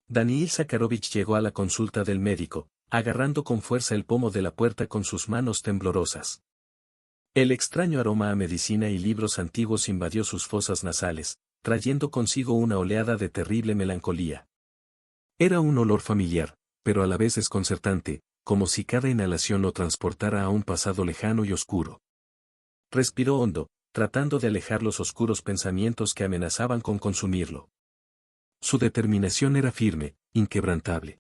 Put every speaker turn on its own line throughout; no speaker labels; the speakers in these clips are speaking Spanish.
Daniil Zakharovich llegó a la consulta del médico, agarrando con fuerza el pomo de la puerta con sus manos temblorosas. El extraño aroma a medicina y libros antiguos invadió sus fosas nasales, trayendo consigo una oleada de terrible melancolía. Era un olor familiar, pero a la vez desconcertante, como si cada inhalación lo transportara a un pasado lejano y oscuro. Respiró hondo, tratando de alejar los oscuros pensamientos que amenazaban con consumirlo. Su determinación era firme, inquebrantable.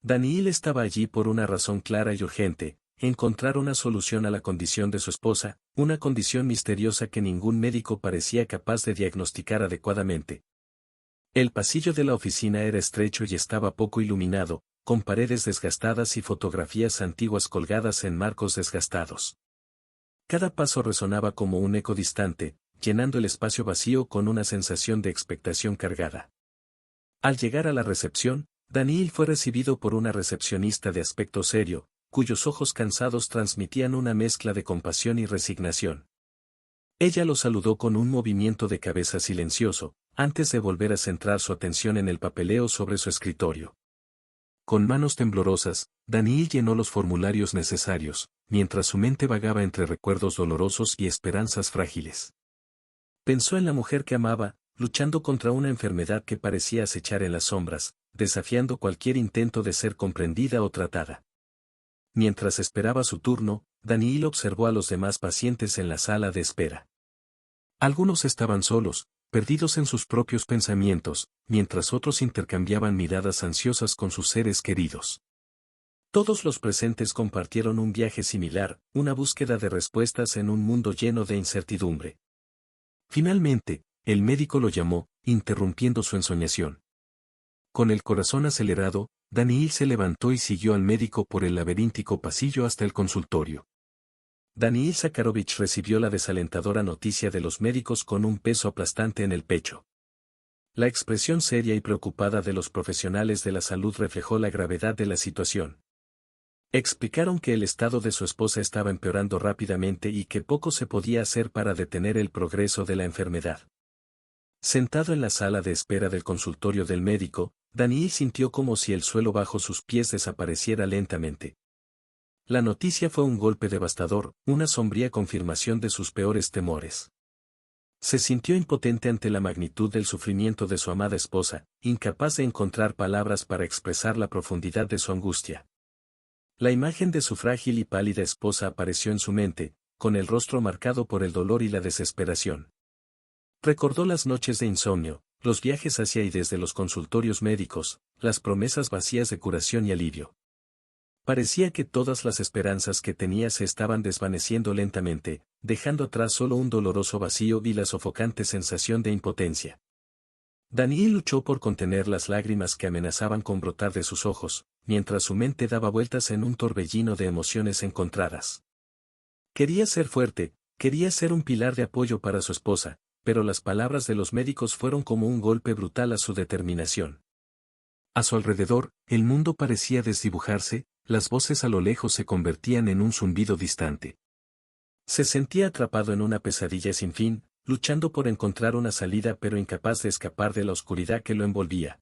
Daniil estaba allí por una razón clara y urgente: encontrar una solución a la condición de su esposa, una condición misteriosa que ningún médico parecía capaz de diagnosticar adecuadamente. El pasillo de la oficina era estrecho y estaba poco iluminado, con paredes desgastadas y fotografías antiguas colgadas en marcos desgastados. Cada paso resonaba como un eco distante, llenando el espacio vacío con una sensación de expectación cargada. Al llegar a la recepción, Daniil fue recibido por una recepcionista de aspecto serio, cuyos ojos cansados transmitían una mezcla de compasión y resignación. Ella lo saludó con un movimiento de cabeza silencioso, antes de volver a centrar su atención en el papeleo sobre su escritorio. Con manos temblorosas, Daniil llenó los formularios necesarios, mientras su mente vagaba entre recuerdos dolorosos y esperanzas frágiles. Pensó en la mujer que amaba, luchando contra una enfermedad que parecía acechar en las sombras, desafiando cualquier intento de ser comprendida o tratada. Mientras esperaba su turno, Daniil observó a los demás pacientes en la sala de espera. Algunos estaban solos, perdidos en sus propios pensamientos, mientras otros intercambiaban miradas ansiosas con sus seres queridos. Todos los presentes compartieron un viaje similar, una búsqueda de respuestas en un mundo lleno de incertidumbre. Finalmente, el médico lo llamó, interrumpiendo su ensoñación. Con el corazón acelerado, Daniil se levantó y siguió al médico por el laberíntico pasillo hasta el consultorio. Daniil Zakharovich recibió la desalentadora noticia de los médicos con un peso aplastante en el pecho. La expresión seria y preocupada de los profesionales de la salud reflejó la gravedad de la situación. Explicaron que el estado de su esposa estaba empeorando rápidamente y que poco se podía hacer para detener el progreso de la enfermedad. Sentado en la sala de espera del consultorio del médico, Daniil sintió como si el suelo bajo sus pies desapareciera lentamente. La noticia fue un golpe devastador, una sombría confirmación de sus peores temores. Se sintió impotente ante la magnitud del sufrimiento de su amada esposa, incapaz de encontrar palabras para expresar la profundidad de su angustia. La imagen de su frágil y pálida esposa apareció en su mente, con el rostro marcado por el dolor y la desesperación. Recordó las noches de insomnio, los viajes hacia y desde los consultorios médicos, las promesas vacías de curación y alivio. Parecía que todas las esperanzas que tenía se estaban desvaneciendo lentamente, dejando atrás solo un doloroso vacío y la sofocante sensación de impotencia. Daniil luchó por contener las lágrimas que amenazaban con brotar de sus ojos, mientras su mente daba vueltas en un torbellino de emociones encontradas. Quería ser fuerte, quería ser un pilar de apoyo para su esposa, pero las palabras de los médicos fueron como un golpe brutal a su determinación. A su alrededor, el mundo parecía desdibujarse, las voces a lo lejos se convertían en un zumbido distante. Se sentía atrapado en una pesadilla sin fin, luchando por encontrar una salida pero incapaz de escapar de la oscuridad que lo envolvía.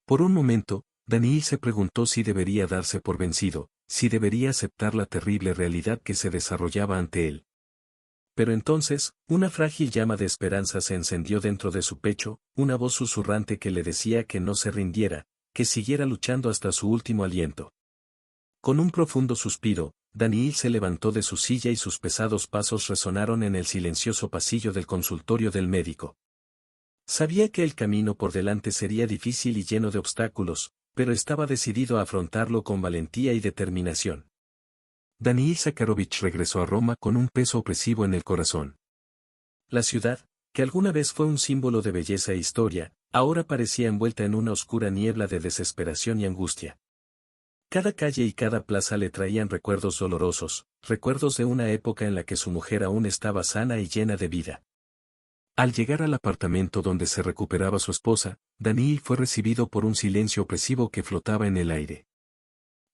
Por un momento, Daniil se preguntó si debería darse por vencido, si debería aceptar la terrible realidad que se desarrollaba ante él. Pero entonces, una frágil llama de esperanza se encendió dentro de su pecho, una voz susurrante que le decía que no se rindiera, que siguiera luchando hasta su último aliento. Con un profundo suspiro, Daniil se levantó de su silla y sus pesados pasos resonaron en el silencioso pasillo del consultorio del médico. Sabía que el camino por delante sería difícil y lleno de obstáculos, pero estaba decidido a afrontarlo con valentía y determinación. Daniil Zakharovich regresó a Roma con un peso opresivo en el corazón. La ciudad, que alguna vez fue un símbolo de belleza e historia, ahora parecía envuelta en una oscura niebla de desesperación y angustia. Cada calle y cada plaza le traían recuerdos dolorosos, recuerdos de una época en la que su mujer aún estaba sana y llena de vida. Al llegar al apartamento donde se recuperaba su esposa, Daniil fue recibido por un silencio opresivo que flotaba en el aire.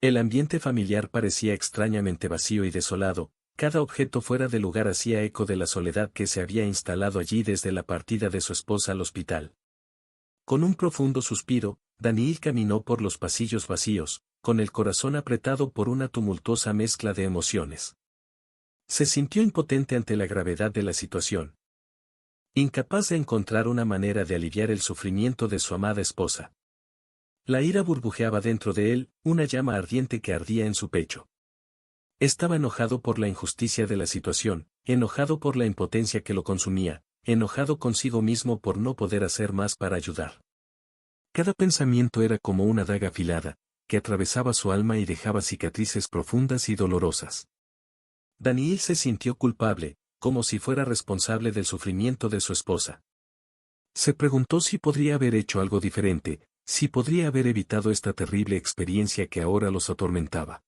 El ambiente familiar parecía extrañamente vacío y desolado, cada objeto fuera de lugar hacía eco de la soledad que se había instalado allí desde la partida de su esposa al hospital. Con un profundo suspiro, Daniil caminó por los pasillos vacíos, con el corazón apretado por una tumultuosa mezcla de emociones. Se sintió impotente ante la gravedad de la situación. Incapaz de encontrar una manera de aliviar el sufrimiento de su amada esposa. La ira burbujeaba dentro de él, una llama ardiente que ardía en su pecho. Estaba enojado por la injusticia de la situación, enojado por la impotencia que lo consumía, enojado consigo mismo por no poder hacer más para ayudar. Cada pensamiento era como una daga afilada, que atravesaba su alma y dejaba cicatrices profundas y dolorosas. Daniil se sintió culpable, como si fuera responsable del sufrimiento de su esposa. Se preguntó si podría haber hecho algo diferente, si podría haber evitado esta terrible experiencia que ahora los atormentaba.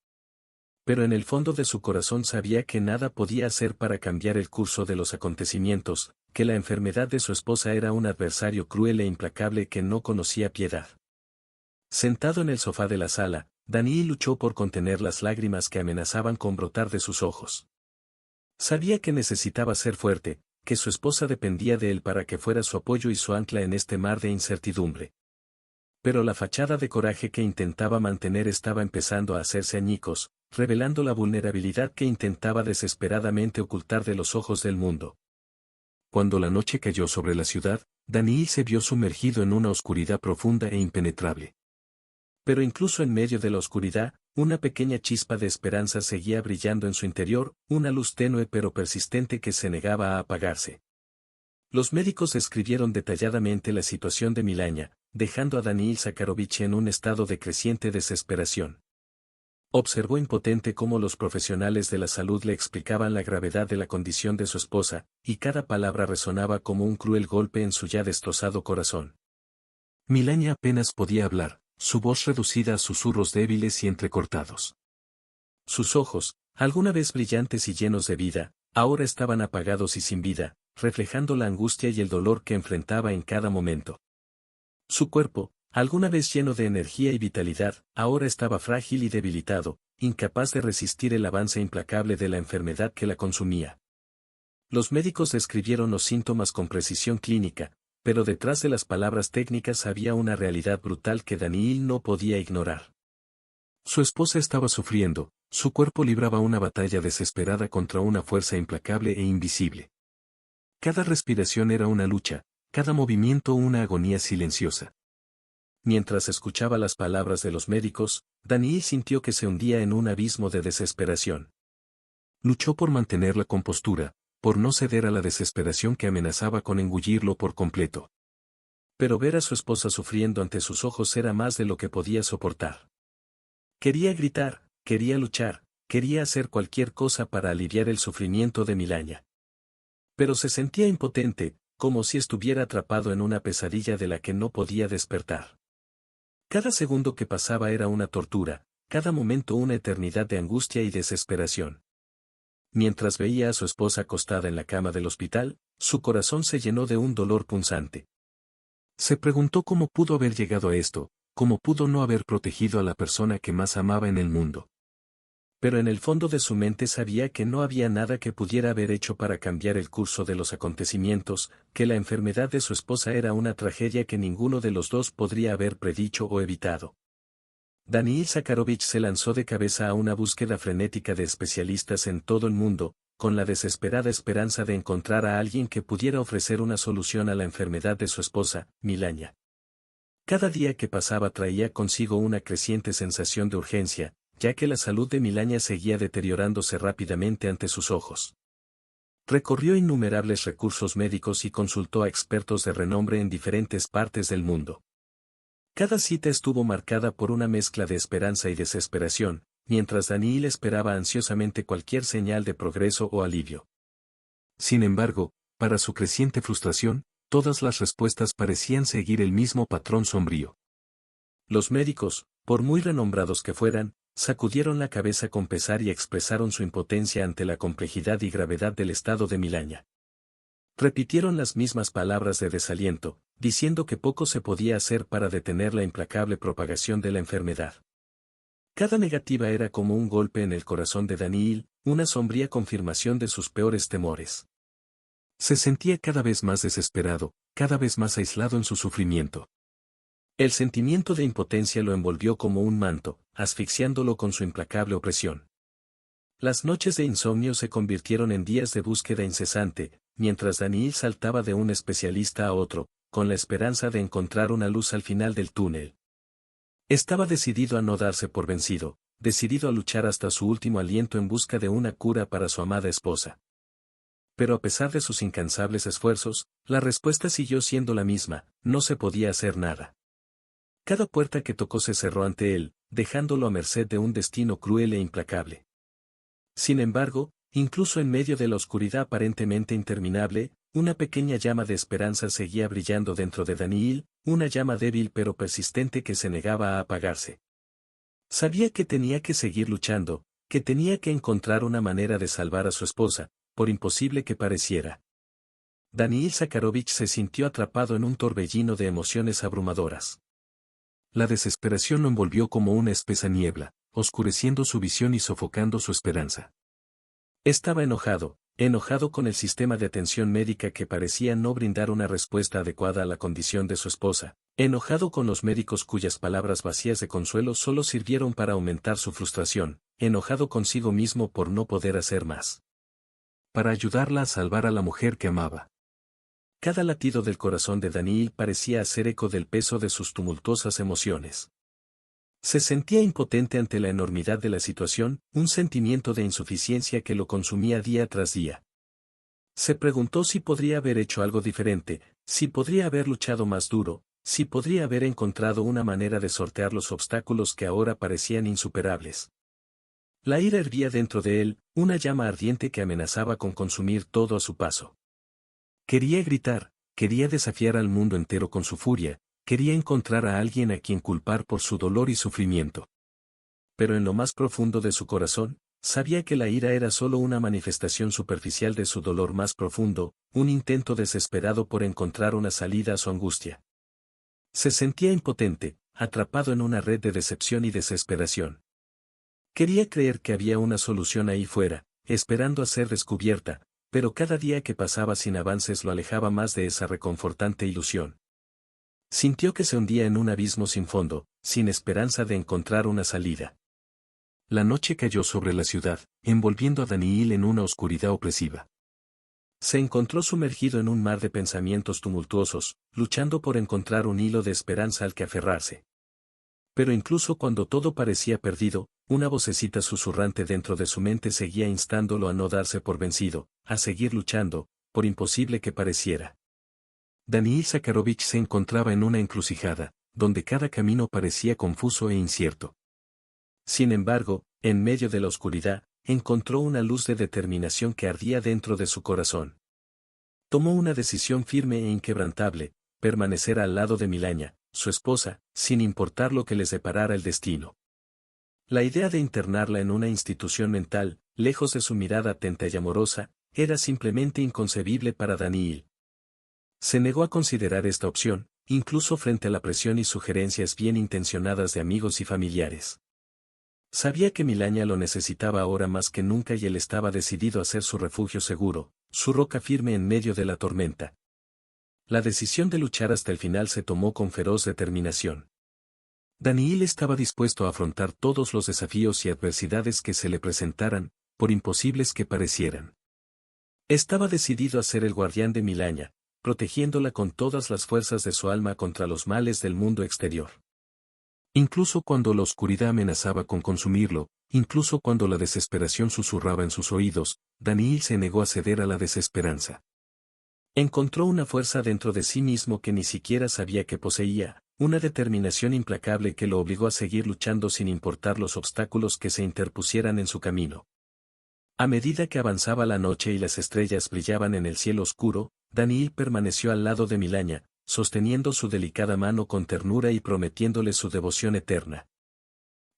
Pero en el fondo de su corazón sabía que nada podía hacer para cambiar el curso de los acontecimientos, que la enfermedad de su esposa era un adversario cruel e implacable que no conocía piedad. Sentado en el sofá de la sala, Daniil luchó por contener las lágrimas que amenazaban con brotar de sus ojos. Sabía que necesitaba ser fuerte, que su esposa dependía de él para que fuera su apoyo y su ancla en este mar de incertidumbre. Pero la fachada de coraje que intentaba mantener estaba empezando a hacerse añicos, revelando la vulnerabilidad que intentaba desesperadamente ocultar de los ojos del mundo. Cuando la noche cayó sobre la ciudad, Daniil se vio sumergido en una oscuridad profunda e impenetrable. Pero incluso en medio de la oscuridad, una pequeña chispa de esperanza seguía brillando en su interior, una luz tenue pero persistente que se negaba a apagarse. Los médicos describieron detalladamente la situación de Milaña, dejando a Daniil Zakharovich en un estado de creciente desesperación. Observó impotente cómo los profesionales de la salud le explicaban la gravedad de la condición de su esposa, y cada palabra resonaba como un cruel golpe en su ya destrozado corazón. Milaña apenas podía hablar, su voz reducida a susurros débiles y entrecortados. Sus ojos, alguna vez brillantes y llenos de vida, ahora estaban apagados y sin vida, reflejando la angustia y el dolor que enfrentaba en cada momento. Su cuerpo, alguna vez lleno de energía y vitalidad, ahora estaba frágil y debilitado, incapaz de resistir el avance implacable de la enfermedad que la consumía. Los médicos describieron los síntomas con precisión clínica, pero detrás de las palabras técnicas había una realidad brutal que Daniil no podía ignorar. Su esposa estaba sufriendo, su cuerpo libraba una batalla desesperada contra una fuerza implacable e invisible. Cada respiración era una lucha, cada movimiento una agonía silenciosa. Mientras escuchaba las palabras de los médicos, Daniil sintió que se hundía en un abismo de desesperación. Luchó por mantener la compostura, por no ceder a la desesperación que amenazaba con engullirlo por completo. Pero ver a su esposa sufriendo ante sus ojos era más de lo que podía soportar. Quería gritar, quería luchar, quería hacer cualquier cosa para aliviar el sufrimiento de Milaña. Pero se sentía impotente, como si estuviera atrapado en una pesadilla de la que no podía despertar. Cada segundo que pasaba era una tortura, cada momento una eternidad de angustia y desesperación. Mientras veía a su esposa acostada en la cama del hospital, su corazón se llenó de un dolor punzante. Se preguntó cómo pudo haber llegado a esto, cómo pudo no haber protegido a la persona que más amaba en el mundo. Pero en el fondo de su mente sabía que no había nada que pudiera haber hecho para cambiar el curso de los acontecimientos, que la enfermedad de su esposa era una tragedia que ninguno de los dos podría haber predicho o evitado. Daniil Zakharovich se lanzó de cabeza a una búsqueda frenética de especialistas en todo el mundo, con la desesperada esperanza de encontrar a alguien que pudiera ofrecer una solución a la enfermedad de su esposa, Milaña. Cada día que pasaba traía consigo una creciente sensación de urgencia, ya que la salud de Milaña seguía deteriorándose rápidamente ante sus ojos. Recorrió innumerables recursos médicos y consultó a expertos de renombre en diferentes partes del mundo. Cada cita estuvo marcada por una mezcla de esperanza y desesperación, mientras Daniil esperaba ansiosamente cualquier señal de progreso o alivio. Sin embargo, para su creciente frustración, todas las respuestas parecían seguir el mismo patrón sombrío. Los médicos, por muy renombrados que fueran, sacudieron la cabeza con pesar y expresaron su impotencia ante la complejidad y gravedad del estado de Milaña. Repitieron las mismas palabras de desaliento, diciendo que poco se podía hacer para detener la implacable propagación de la enfermedad. Cada negativa era como un golpe en el corazón de Daniil, una sombría confirmación de sus peores temores. Se sentía cada vez más desesperado, cada vez más aislado en su sufrimiento. El sentimiento de impotencia lo envolvió como un manto, asfixiándolo con su implacable opresión. Las noches de insomnio se convirtieron en días de búsqueda incesante, mientras Daniil saltaba de un especialista a otro, con la esperanza de encontrar una luz al final del túnel. Estaba decidido a no darse por vencido, decidido a luchar hasta su último aliento en busca de una cura para su amada esposa. Pero a pesar de sus incansables esfuerzos, la respuesta siguió siendo la misma: no se podía hacer nada. Cada puerta que tocó se cerró ante él, dejándolo a merced de un destino cruel e implacable. Sin embargo, incluso en medio de la oscuridad aparentemente interminable, una pequeña llama de esperanza seguía brillando dentro de Daniil, una llama débil pero persistente que se negaba a apagarse. Sabía que tenía que seguir luchando, que tenía que encontrar una manera de salvar a su esposa, por imposible que pareciera. Daniil Zakharovich se sintió atrapado en un torbellino de emociones abrumadoras. La desesperación lo envolvió como una espesa niebla, oscureciendo su visión y sofocando su esperanza. Estaba enojado con el sistema de atención médica que parecía no brindar una respuesta adecuada a la condición de su esposa, enojado con los médicos cuyas palabras vacías de consuelo solo sirvieron para aumentar su frustración, enojado consigo mismo por no poder hacer más para ayudarla a salvar a la mujer que amaba. Cada latido del corazón de Daniil parecía hacer eco del peso de sus tumultuosas emociones. Se sentía impotente ante la enormidad de la situación, un sentimiento de insuficiencia que lo consumía día tras día. Se preguntó si podría haber hecho algo diferente, si podría haber luchado más duro, si podría haber encontrado una manera de sortear los obstáculos que ahora parecían insuperables. La ira hervía dentro de él, una llama ardiente que amenazaba con consumir todo a su paso. Quería gritar, quería desafiar al mundo entero con su furia, quería encontrar a alguien a quien culpar por su dolor y sufrimiento. Pero en lo más profundo de su corazón, sabía que la ira era solo una manifestación superficial de su dolor más profundo, un intento desesperado por encontrar una salida a su angustia. Se sentía impotente, atrapado en una red de decepción y desesperación. Quería creer que había una solución ahí fuera, esperando a ser descubierta, pero cada día que pasaba sin avances lo alejaba más de esa reconfortante ilusión. Sintió que se hundía en un abismo sin fondo, sin esperanza de encontrar una salida. La noche cayó sobre la ciudad, envolviendo a Daniil en una oscuridad opresiva. Se encontró sumergido en un mar de pensamientos tumultuosos, luchando por encontrar un hilo de esperanza al que aferrarse. Pero incluso cuando todo parecía perdido, una vocecita susurrante dentro de su mente seguía instándolo a no darse por vencido, a seguir luchando, por imposible que pareciera. Daniil Zakharovich se encontraba en una encrucijada, donde cada camino parecía confuso e incierto. Sin embargo, en medio de la oscuridad, encontró una luz de determinación que ardía dentro de su corazón. Tomó una decisión firme e inquebrantable: permanecer al lado de Milania, su esposa, sin importar lo que les deparara el destino. La idea de internarla en una institución mental, lejos de su mirada atenta y amorosa, era simplemente inconcebible para Daniil. Se negó a considerar esta opción, incluso frente a la presión y sugerencias bien intencionadas de amigos y familiares. Sabía que Milania lo necesitaba ahora más que nunca y él estaba decidido a ser su refugio seguro, su roca firme en medio de la tormenta. La decisión de luchar hasta el final se tomó con feroz determinación. Daniil estaba dispuesto a afrontar todos los desafíos y adversidades que se le presentaran, por imposibles que parecieran. Estaba decidido a ser el guardián de Milania, protegiéndola con todas las fuerzas de su alma contra los males del mundo exterior. Incluso cuando la oscuridad amenazaba con consumirlo, incluso cuando la desesperación susurraba en sus oídos, Daniil se negó a ceder a la desesperanza. Encontró una fuerza dentro de sí mismo que ni siquiera sabía que poseía, una determinación implacable que lo obligó a seguir luchando sin importar los obstáculos que se interpusieran en su camino. A medida que avanzaba la noche y las estrellas brillaban en el cielo oscuro, Daniil permaneció al lado de Milania, sosteniendo su delicada mano con ternura y prometiéndole su devoción eterna.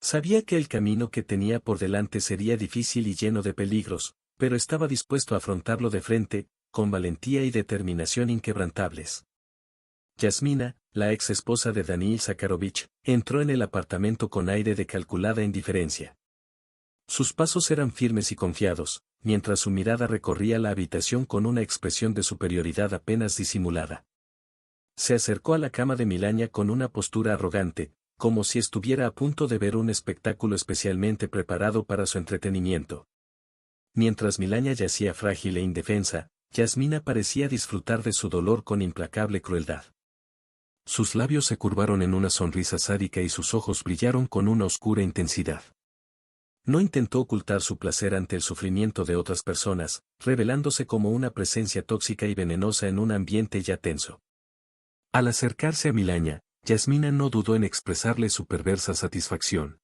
Sabía que el camino que tenía por delante sería difícil y lleno de peligros, pero estaba dispuesto a afrontarlo de frente, con valentía y determinación inquebrantables. Yasmina, la ex esposa de Daniil Zakharovich, entró en el apartamento con aire de calculada indiferencia. Sus pasos eran firmes y confiados, mientras su mirada recorría la habitación con una expresión de superioridad apenas disimulada. Se acercó a la cama de Milaña con una postura arrogante, como si estuviera a punto de ver un espectáculo especialmente preparado para su entretenimiento. Mientras Milaña yacía frágil e indefensa, Yasmina parecía disfrutar de su dolor con implacable crueldad. Sus labios se curvaron en una sonrisa sádica y sus ojos brillaron con una oscura intensidad. No intentó ocultar su placer ante el sufrimiento de otras personas, revelándose como una presencia tóxica y venenosa en un ambiente ya tenso. Al acercarse a Milaña, Yasmina no dudó en expresarle su perversa satisfacción.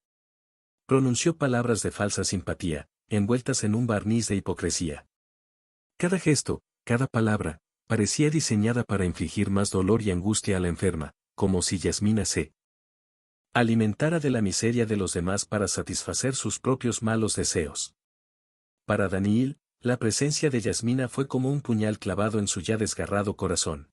Pronunció palabras de falsa simpatía, envueltas en un barniz de hipocresía. Cada gesto, cada palabra, parecía diseñada para infligir más dolor y angustia a la enferma, como si Yasmina se alimentara de la miseria de los demás para satisfacer sus propios malos deseos. Para Daniil, la presencia de Yasmina fue como un puñal clavado en su ya desgarrado corazón.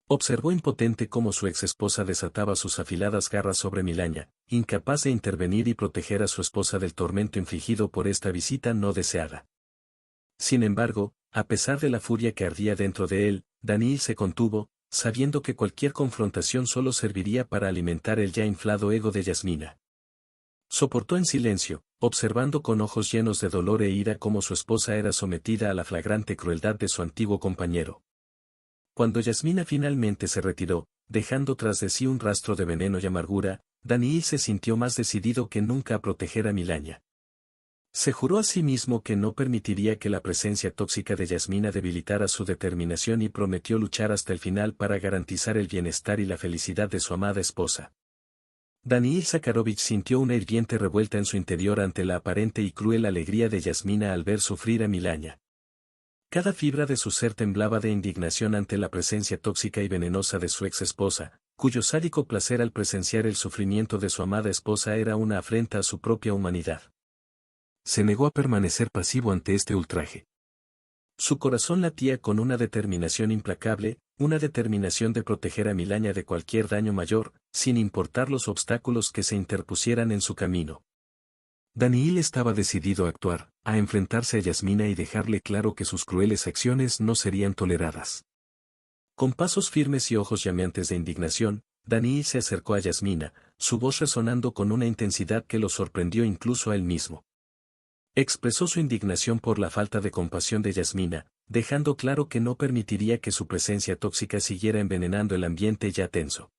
Observó impotente cómo su ex esposa desataba sus afiladas garras sobre Milaña, incapaz de intervenir y proteger a su esposa del tormento infligido por esta visita no deseada. Sin embargo, a pesar de la furia que ardía dentro de él, Daniil se contuvo, sabiendo que cualquier confrontación solo serviría para alimentar el ya inflado ego de Yasmina. Soportó en silencio, observando con ojos llenos de dolor e ira cómo su esposa era sometida a la flagrante crueldad de su antiguo compañero. Cuando Yasmina finalmente se retiró, dejando tras de sí un rastro de veneno y amargura, Daniil se sintió más decidido que nunca a proteger a Milaña. Se juró a sí mismo que no permitiría que la presencia tóxica de Yasmina debilitara su determinación y prometió luchar hasta el final para garantizar el bienestar y la felicidad de su amada esposa. Daniil Zakharovich sintió una hirviente revuelta en su interior ante la aparente y cruel alegría de Yasmina al ver sufrir a Milaña. Cada fibra de su ser temblaba de indignación ante la presencia tóxica y venenosa de su ex esposa, cuyo sádico placer al presenciar el sufrimiento de su amada esposa era una afrenta a su propia humanidad. Se negó a permanecer pasivo ante este ultraje. Su corazón latía con una determinación implacable, una determinación de proteger a Milaña de cualquier daño mayor, sin importar los obstáculos que se interpusieran en su camino. Daniil estaba decidido a actuar, a enfrentarse a Yasmina y dejarle claro que sus crueles acciones no serían toleradas. Con pasos firmes y ojos llameantes de indignación, Daniil se acercó a Yasmina, su voz resonando con una intensidad que lo sorprendió incluso a él mismo. Expresó su indignación por la falta de compasión de Yasmina, dejando claro que no permitiría que su presencia tóxica siguiera envenenando el ambiente ya tenso.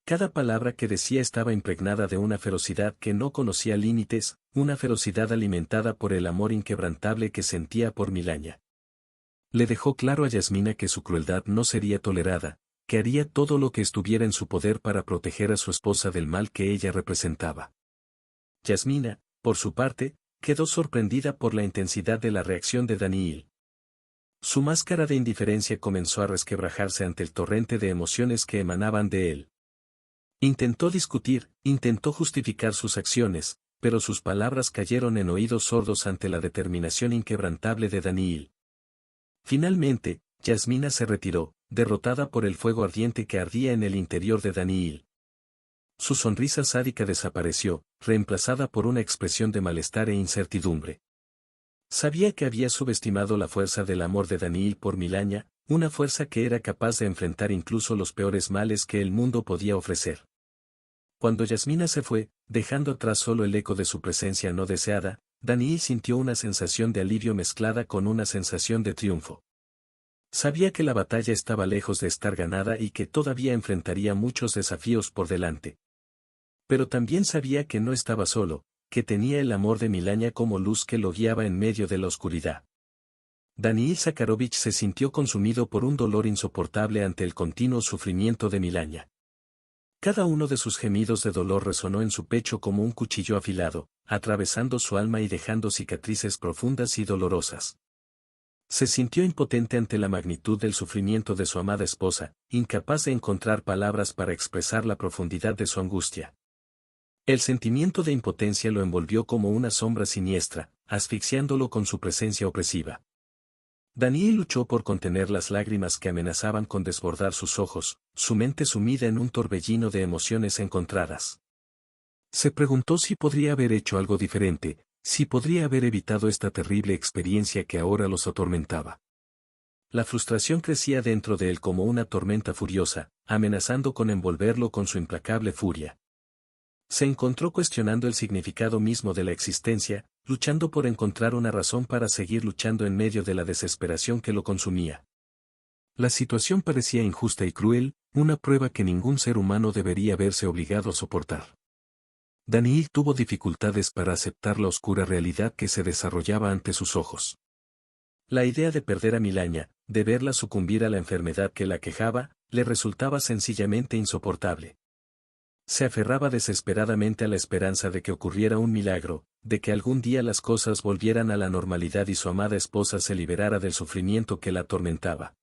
Cada palabra que decía estaba impregnada de una ferocidad que no conocía límites, una ferocidad alimentada por el amor inquebrantable que sentía por Milaña. Le dejó claro a Yasmina que su crueldad no sería tolerada, que haría todo lo que estuviera en su poder para proteger a su esposa del mal que ella representaba. Yasmina, por su parte, quedó sorprendida por la intensidad de la reacción de Daniil. Su máscara de indiferencia comenzó a resquebrajarse ante el torrente de emociones que emanaban de él. Intentó discutir, intentó justificar sus acciones, pero sus palabras cayeron en oídos sordos ante la determinación inquebrantable de Daniil. Finalmente, Yasmina se retiró, derrotada por el fuego ardiente que ardía en el interior de Daniil. Su sonrisa sádica desapareció, reemplazada por una expresión de malestar e incertidumbre. Sabía que había subestimado la fuerza del amor de Daniil por Milaña, una fuerza que era capaz de enfrentar incluso los peores males que el mundo podía ofrecer. Cuando Yasmina se fue, dejando atrás solo el eco de su presencia no deseada, Daniil sintió una sensación de alivio mezclada con una sensación de triunfo. Sabía que la batalla estaba lejos de estar ganada y que todavía enfrentaría muchos desafíos por delante. Pero también sabía que no estaba solo, que tenía el amor de Milaña como luz que lo guiaba en medio de la oscuridad. Daniil Zakharovich se sintió consumido por un dolor insoportable ante el continuo sufrimiento de Milaña. Cada uno de sus gemidos de dolor resonó en su pecho como un cuchillo afilado, atravesando su alma y dejando cicatrices profundas y dolorosas. Se sintió impotente ante la magnitud del sufrimiento de su amada esposa, incapaz de encontrar palabras para expresar la profundidad de su angustia. El sentimiento de impotencia lo envolvió como una sombra siniestra, asfixiándolo con su presencia opresiva. Daniil luchó por contener las lágrimas que amenazaban con desbordar sus ojos, su mente sumida en un torbellino de emociones encontradas. Se preguntó si podría haber hecho algo diferente, si podría haber evitado esta terrible experiencia que ahora los atormentaba. La frustración crecía dentro de él como una tormenta furiosa, amenazando con envolverlo con su implacable furia. Se encontró cuestionando el significado mismo de la existencia, luchando por encontrar una razón para seguir luchando en medio de la desesperación que lo consumía. La situación parecía injusta y cruel, una prueba que ningún ser humano debería verse obligado a soportar. Daniil tuvo dificultades para aceptar la oscura realidad que se desarrollaba ante sus ojos. La idea de perder a Milaña, de verla sucumbir a la enfermedad que la aquejaba, le resultaba sencillamente insoportable. Se aferraba desesperadamente a la esperanza de que ocurriera un milagro, de que algún día las cosas volvieran a la normalidad y su amada esposa se liberara del sufrimiento que la atormentaba.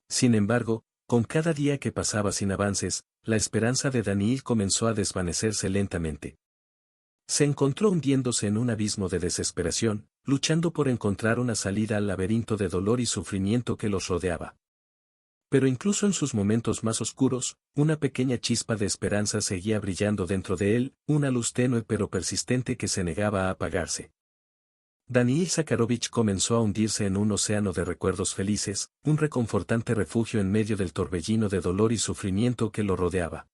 Sin embargo, con cada día que pasaba sin avances, la esperanza de Daniil comenzó a desvanecerse lentamente. Se encontró hundiéndose en un abismo de desesperación, luchando por encontrar una salida al laberinto de dolor y sufrimiento que los rodeaba. Pero incluso en sus momentos más oscuros, una pequeña chispa de esperanza seguía brillando dentro de él, una luz tenue pero persistente que se negaba a apagarse. Daniil Zakharovich comenzó a hundirse en un océano de recuerdos felices, un reconfortante refugio en medio del torbellino de dolor y sufrimiento que lo rodeaba.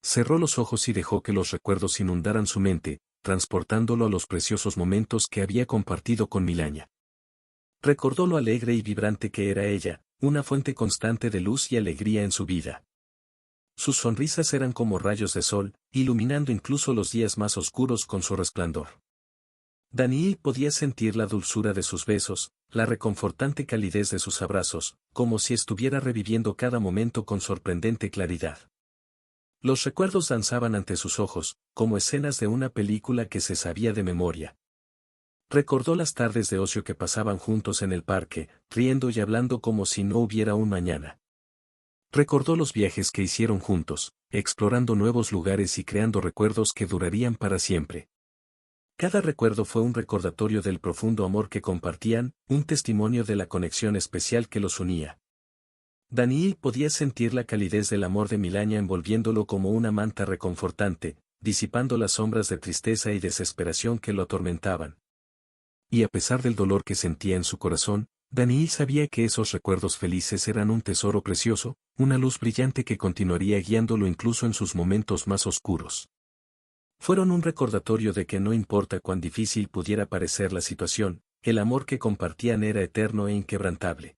Cerró los ojos y dejó que los recuerdos inundaran su mente, transportándolo a los preciosos momentos que había compartido con Milaña. Recordó lo alegre y vibrante que era ella, una fuente constante de luz y alegría en su vida. Sus sonrisas eran como rayos de sol, iluminando incluso los días más oscuros con su resplandor. Daniil podía sentir la dulzura de sus besos, la reconfortante calidez de sus abrazos, como si estuviera reviviendo cada momento con sorprendente claridad. Los recuerdos danzaban ante sus ojos, como escenas de una película que se sabía de memoria. Recordó las tardes de ocio que pasaban juntos en el parque, riendo y hablando como si no hubiera un mañana. Recordó los viajes que hicieron juntos, explorando nuevos lugares y creando recuerdos que durarían para siempre. Cada recuerdo fue un recordatorio del profundo amor que compartían, un testimonio de la conexión especial que los unía. Daniil podía sentir la calidez del amor de Milaña envolviéndolo como una manta reconfortante, disipando las sombras de tristeza y desesperación que lo atormentaban. Y a pesar del dolor que sentía en su corazón, Daniil sabía que esos recuerdos felices eran un tesoro precioso, una luz brillante que continuaría guiándolo incluso en sus momentos más oscuros. Fueron un recordatorio de que no importa cuán difícil pudiera parecer la situación, el amor que compartían era eterno e inquebrantable.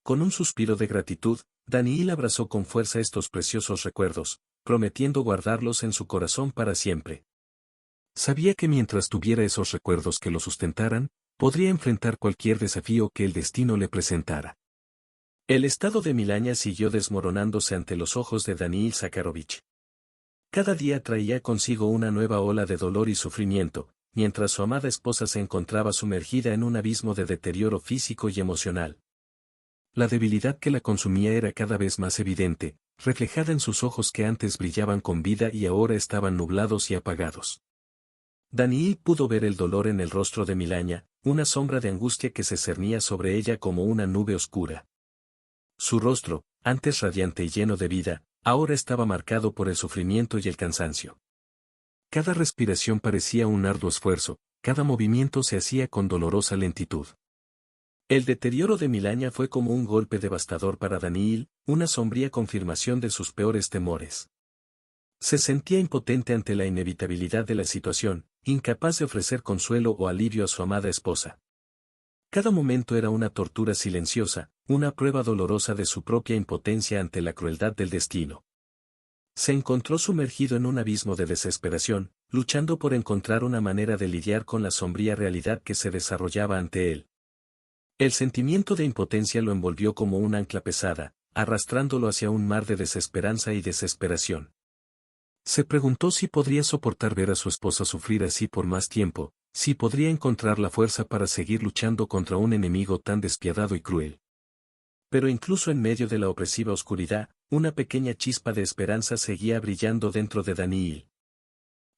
Con un suspiro de gratitud, Daniil abrazó con fuerza estos preciosos recuerdos, prometiendo guardarlos en su corazón para siempre. Sabía que mientras tuviera esos recuerdos que lo sustentaran, podría enfrentar cualquier desafío que el destino le presentara. El estado de Milaña siguió desmoronándose ante los ojos de Daniil Zakharovich. Cada día traía consigo una nueva ola de dolor y sufrimiento, mientras su amada esposa se encontraba sumergida en un abismo de deterioro físico y emocional. La debilidad que la consumía era cada vez más evidente, reflejada en sus ojos que antes brillaban con vida y ahora estaban nublados y apagados. Daniil pudo ver el dolor en el rostro de Milaña, una sombra de angustia que se cernía sobre ella como una nube oscura. Su rostro, antes radiante y lleno de vida, ahora estaba marcado por el sufrimiento y el cansancio. Cada respiración parecía un arduo esfuerzo, cada movimiento se hacía con dolorosa lentitud. El deterioro de Milaña fue como un golpe devastador para Daniil, una sombría confirmación de sus peores temores. Se sentía impotente ante la inevitabilidad de la situación, incapaz de ofrecer consuelo o alivio a su amada esposa. Cada momento era una tortura silenciosa, una prueba dolorosa de su propia impotencia ante la crueldad del destino. Se encontró sumergido en un abismo de desesperación, luchando por encontrar una manera de lidiar con la sombría realidad que se desarrollaba ante él. El sentimiento de impotencia lo envolvió como un ancla pesada, arrastrándolo hacia un mar de desesperanza y desesperación. Se preguntó si podría soportar ver a su esposa sufrir así por más tiempo, si podría encontrar la fuerza para seguir luchando contra un enemigo tan despiadado y cruel. Pero incluso en medio de la opresiva oscuridad, una pequeña chispa de esperanza seguía brillando dentro de Daniil.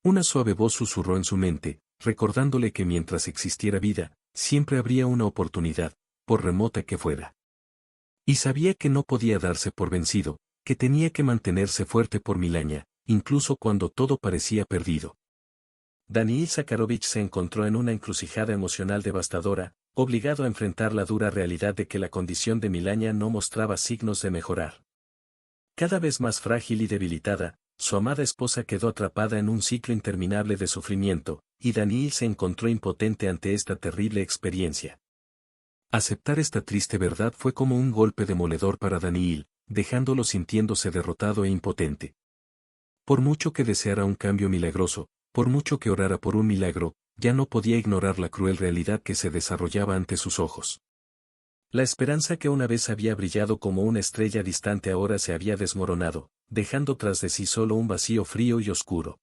Una suave voz susurró en su mente, recordándole que mientras existiera vida, siempre habría una oportunidad, por remota que fuera. Y sabía que no podía darse por vencido, que tenía que mantenerse fuerte por Milaña, incluso cuando todo parecía perdido. Daniil Zakharovich se encontró en una encrucijada emocional devastadora, obligado a enfrentar la dura realidad de que la condición de Milania no mostraba signos de mejorar. Cada vez más frágil y debilitada, su amada esposa quedó atrapada en un ciclo interminable de sufrimiento, y Daniil se encontró impotente ante esta terrible experiencia. Aceptar esta triste verdad fue como un golpe demoledor para Daniil, dejándolo sintiéndose derrotado e impotente. Por mucho que deseara un cambio milagroso, por mucho que orara por un milagro, ya no podía ignorar la cruel realidad que se desarrollaba ante sus ojos. La esperanza que una vez había brillado como una estrella distante ahora se había desmoronado, dejando tras de sí solo un vacío frío y oscuro.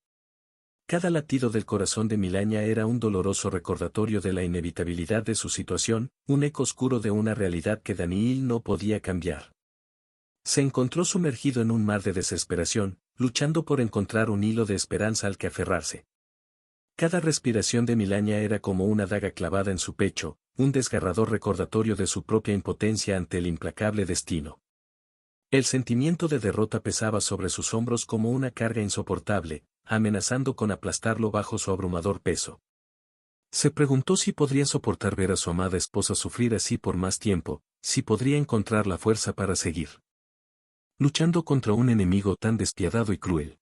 Cada latido del corazón de Milania era un doloroso recordatorio de la inevitabilidad de su situación, un eco oscuro de una realidad que Daniil no podía cambiar. Se encontró sumergido en un mar de desesperación, luchando por encontrar un hilo de esperanza al que aferrarse. Cada respiración de Milania era como una daga clavada en su pecho, un desgarrador recordatorio de su propia impotencia ante el implacable destino. El sentimiento de derrota pesaba sobre sus hombros como una carga insoportable, amenazando con aplastarlo bajo su abrumador peso. Se preguntó si podría soportar ver a su amada esposa sufrir así por más tiempo, si podría encontrar la fuerza para seguir luchando contra un enemigo tan despiadado y cruel.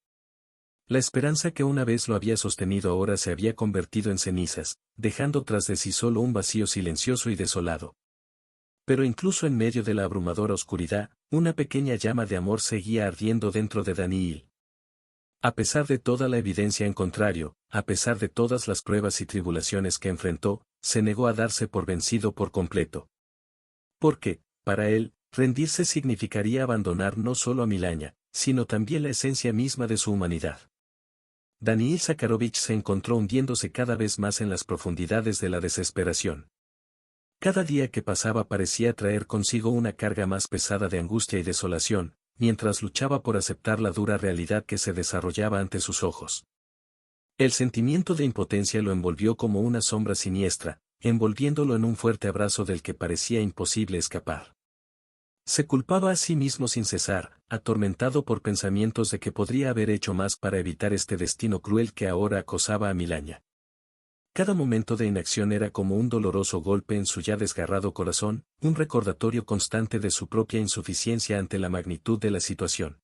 La esperanza que una vez lo había sostenido ahora se había convertido en cenizas, dejando tras de sí solo un vacío silencioso y desolado. Pero incluso en medio de la abrumadora oscuridad, una pequeña llama de amor seguía ardiendo dentro de Daniil. A pesar de toda la evidencia en contrario, a pesar de todas las pruebas y tribulaciones que enfrentó, se negó a darse por vencido por completo. Porque, para él, rendirse significaría abandonar no solo a Milania, sino también la esencia misma de su humanidad. Daniil Zakharovich se encontró hundiéndose cada vez más en las profundidades de la desesperación. Cada día que pasaba parecía traer consigo una carga más pesada de angustia y desolación, mientras luchaba por aceptar la dura realidad que se desarrollaba ante sus ojos. El sentimiento de impotencia lo envolvió como una sombra siniestra, envolviéndolo en un fuerte abrazo del que parecía imposible escapar. Se culpaba a sí mismo sin cesar, atormentado por pensamientos de que podría haber hecho más para evitar este destino cruel que ahora acosaba a Milania. Cada momento de inacción era como un doloroso golpe en su ya desgarrado corazón, un recordatorio constante de su propia insuficiencia ante la magnitud de la situación.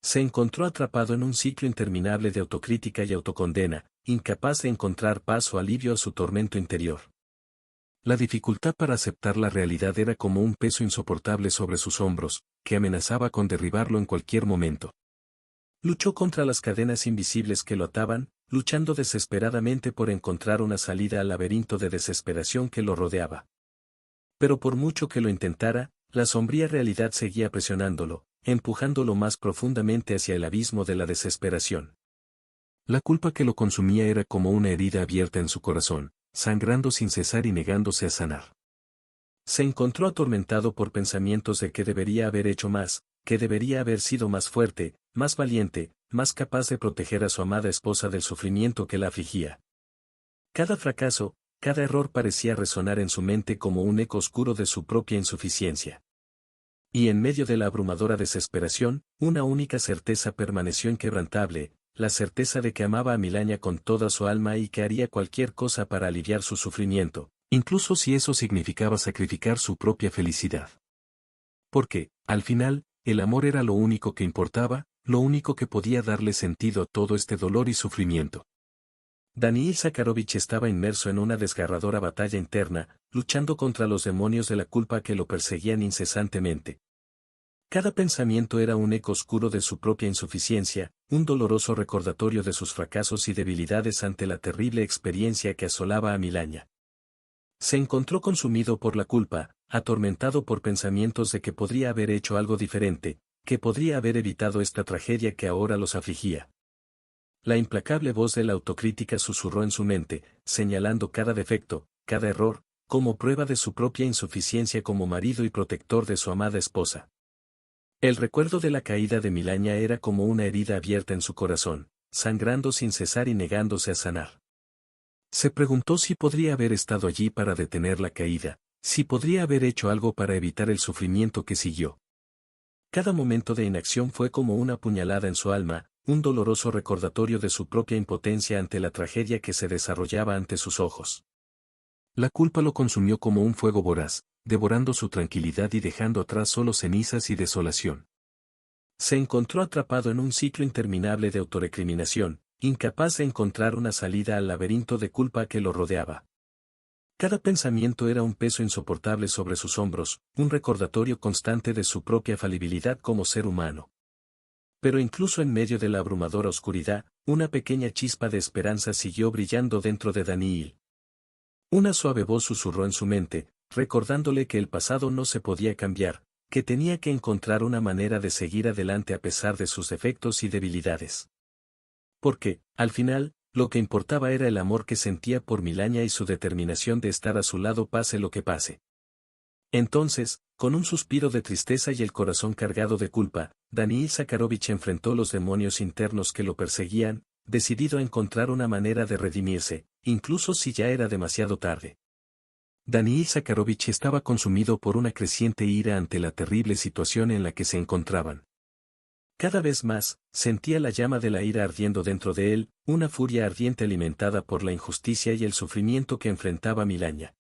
Se encontró atrapado en un ciclo interminable de autocrítica y autocondena, incapaz de encontrar paz o alivio a su tormento interior. La dificultad para aceptar la realidad era como un peso insoportable sobre sus hombros, que amenazaba con derribarlo en cualquier momento. Luchó contra las cadenas invisibles que lo ataban, luchando desesperadamente por encontrar una salida al laberinto de desesperación que lo rodeaba. Pero por mucho que lo intentara, la sombría realidad seguía presionándolo, empujándolo más profundamente hacia el abismo de la desesperación. La culpa que lo consumía era como una herida abierta en su corazón, sangrando sin cesar y negándose a sanar. Se encontró atormentado por pensamientos de que debería haber hecho más, que debería haber sido más fuerte, más valiente, más capaz de proteger a su amada esposa del sufrimiento que la afligía. Cada fracaso, cada error parecía resonar en su mente como un eco oscuro de su propia insuficiencia. Y en medio de la abrumadora desesperación, una única certeza permaneció inquebrantable, la certeza de que amaba a Milania con toda su alma y que haría cualquier cosa para aliviar su sufrimiento, incluso si eso significaba sacrificar su propia felicidad. Porque, al final, el amor era lo único que importaba, lo único que podía darle sentido a todo este dolor y sufrimiento. Daniil Zakharovich estaba inmerso en una desgarradora batalla interna, luchando contra los demonios de la culpa que lo perseguían incesantemente. Cada pensamiento era un eco oscuro de su propia insuficiencia, un doloroso recordatorio de sus fracasos y debilidades ante la terrible experiencia que asolaba a Milania. Se encontró consumido por la culpa, atormentado por pensamientos de que podría haber hecho algo diferente, que podría haber evitado esta tragedia que ahora los afligía. La implacable voz de la autocrítica susurró en su mente, señalando cada defecto, cada error, como prueba de su propia insuficiencia como marido y protector de su amada esposa. El recuerdo de la caída de Milania era como una herida abierta en su corazón, sangrando sin cesar y negándose a sanar. Se preguntó si podría haber estado allí para detener la caída, si podría haber hecho algo para evitar el sufrimiento que siguió. Cada momento de inacción fue como una puñalada en su alma, un doloroso recordatorio de su propia impotencia ante la tragedia que se desarrollaba ante sus ojos. La culpa lo consumió como un fuego voraz, devorando su tranquilidad y dejando atrás solo cenizas y desolación. Se encontró atrapado en un ciclo interminable de autorrecriminación, incapaz de encontrar una salida al laberinto de culpa que lo rodeaba. Cada pensamiento era un peso insoportable sobre sus hombros, un recordatorio constante de su propia falibilidad como ser humano. Pero incluso en medio de la abrumadora oscuridad, una pequeña chispa de esperanza siguió brillando dentro de Daniil. Una suave voz susurró en su mente, recordándole que el pasado no se podía cambiar, que tenía que encontrar una manera de seguir adelante a pesar de sus defectos y debilidades. Porque, al final, lo que importaba era el amor que sentía por Milagna y su determinación de estar a su lado pase lo que pase. Entonces, con un suspiro de tristeza y el corazón cargado de culpa, Daniil Zakharovich enfrentó los demonios internos que lo perseguían, decidido a encontrar una manera de redimirse, incluso si ya era demasiado tarde. Daniil Zakharovich estaba consumido por una creciente ira ante la terrible situación en la que se encontraban. Cada vez más, sentía la llama de la ira ardiendo dentro de él, una furia ardiente alimentada por la injusticia y el sufrimiento que enfrentaba Milagna.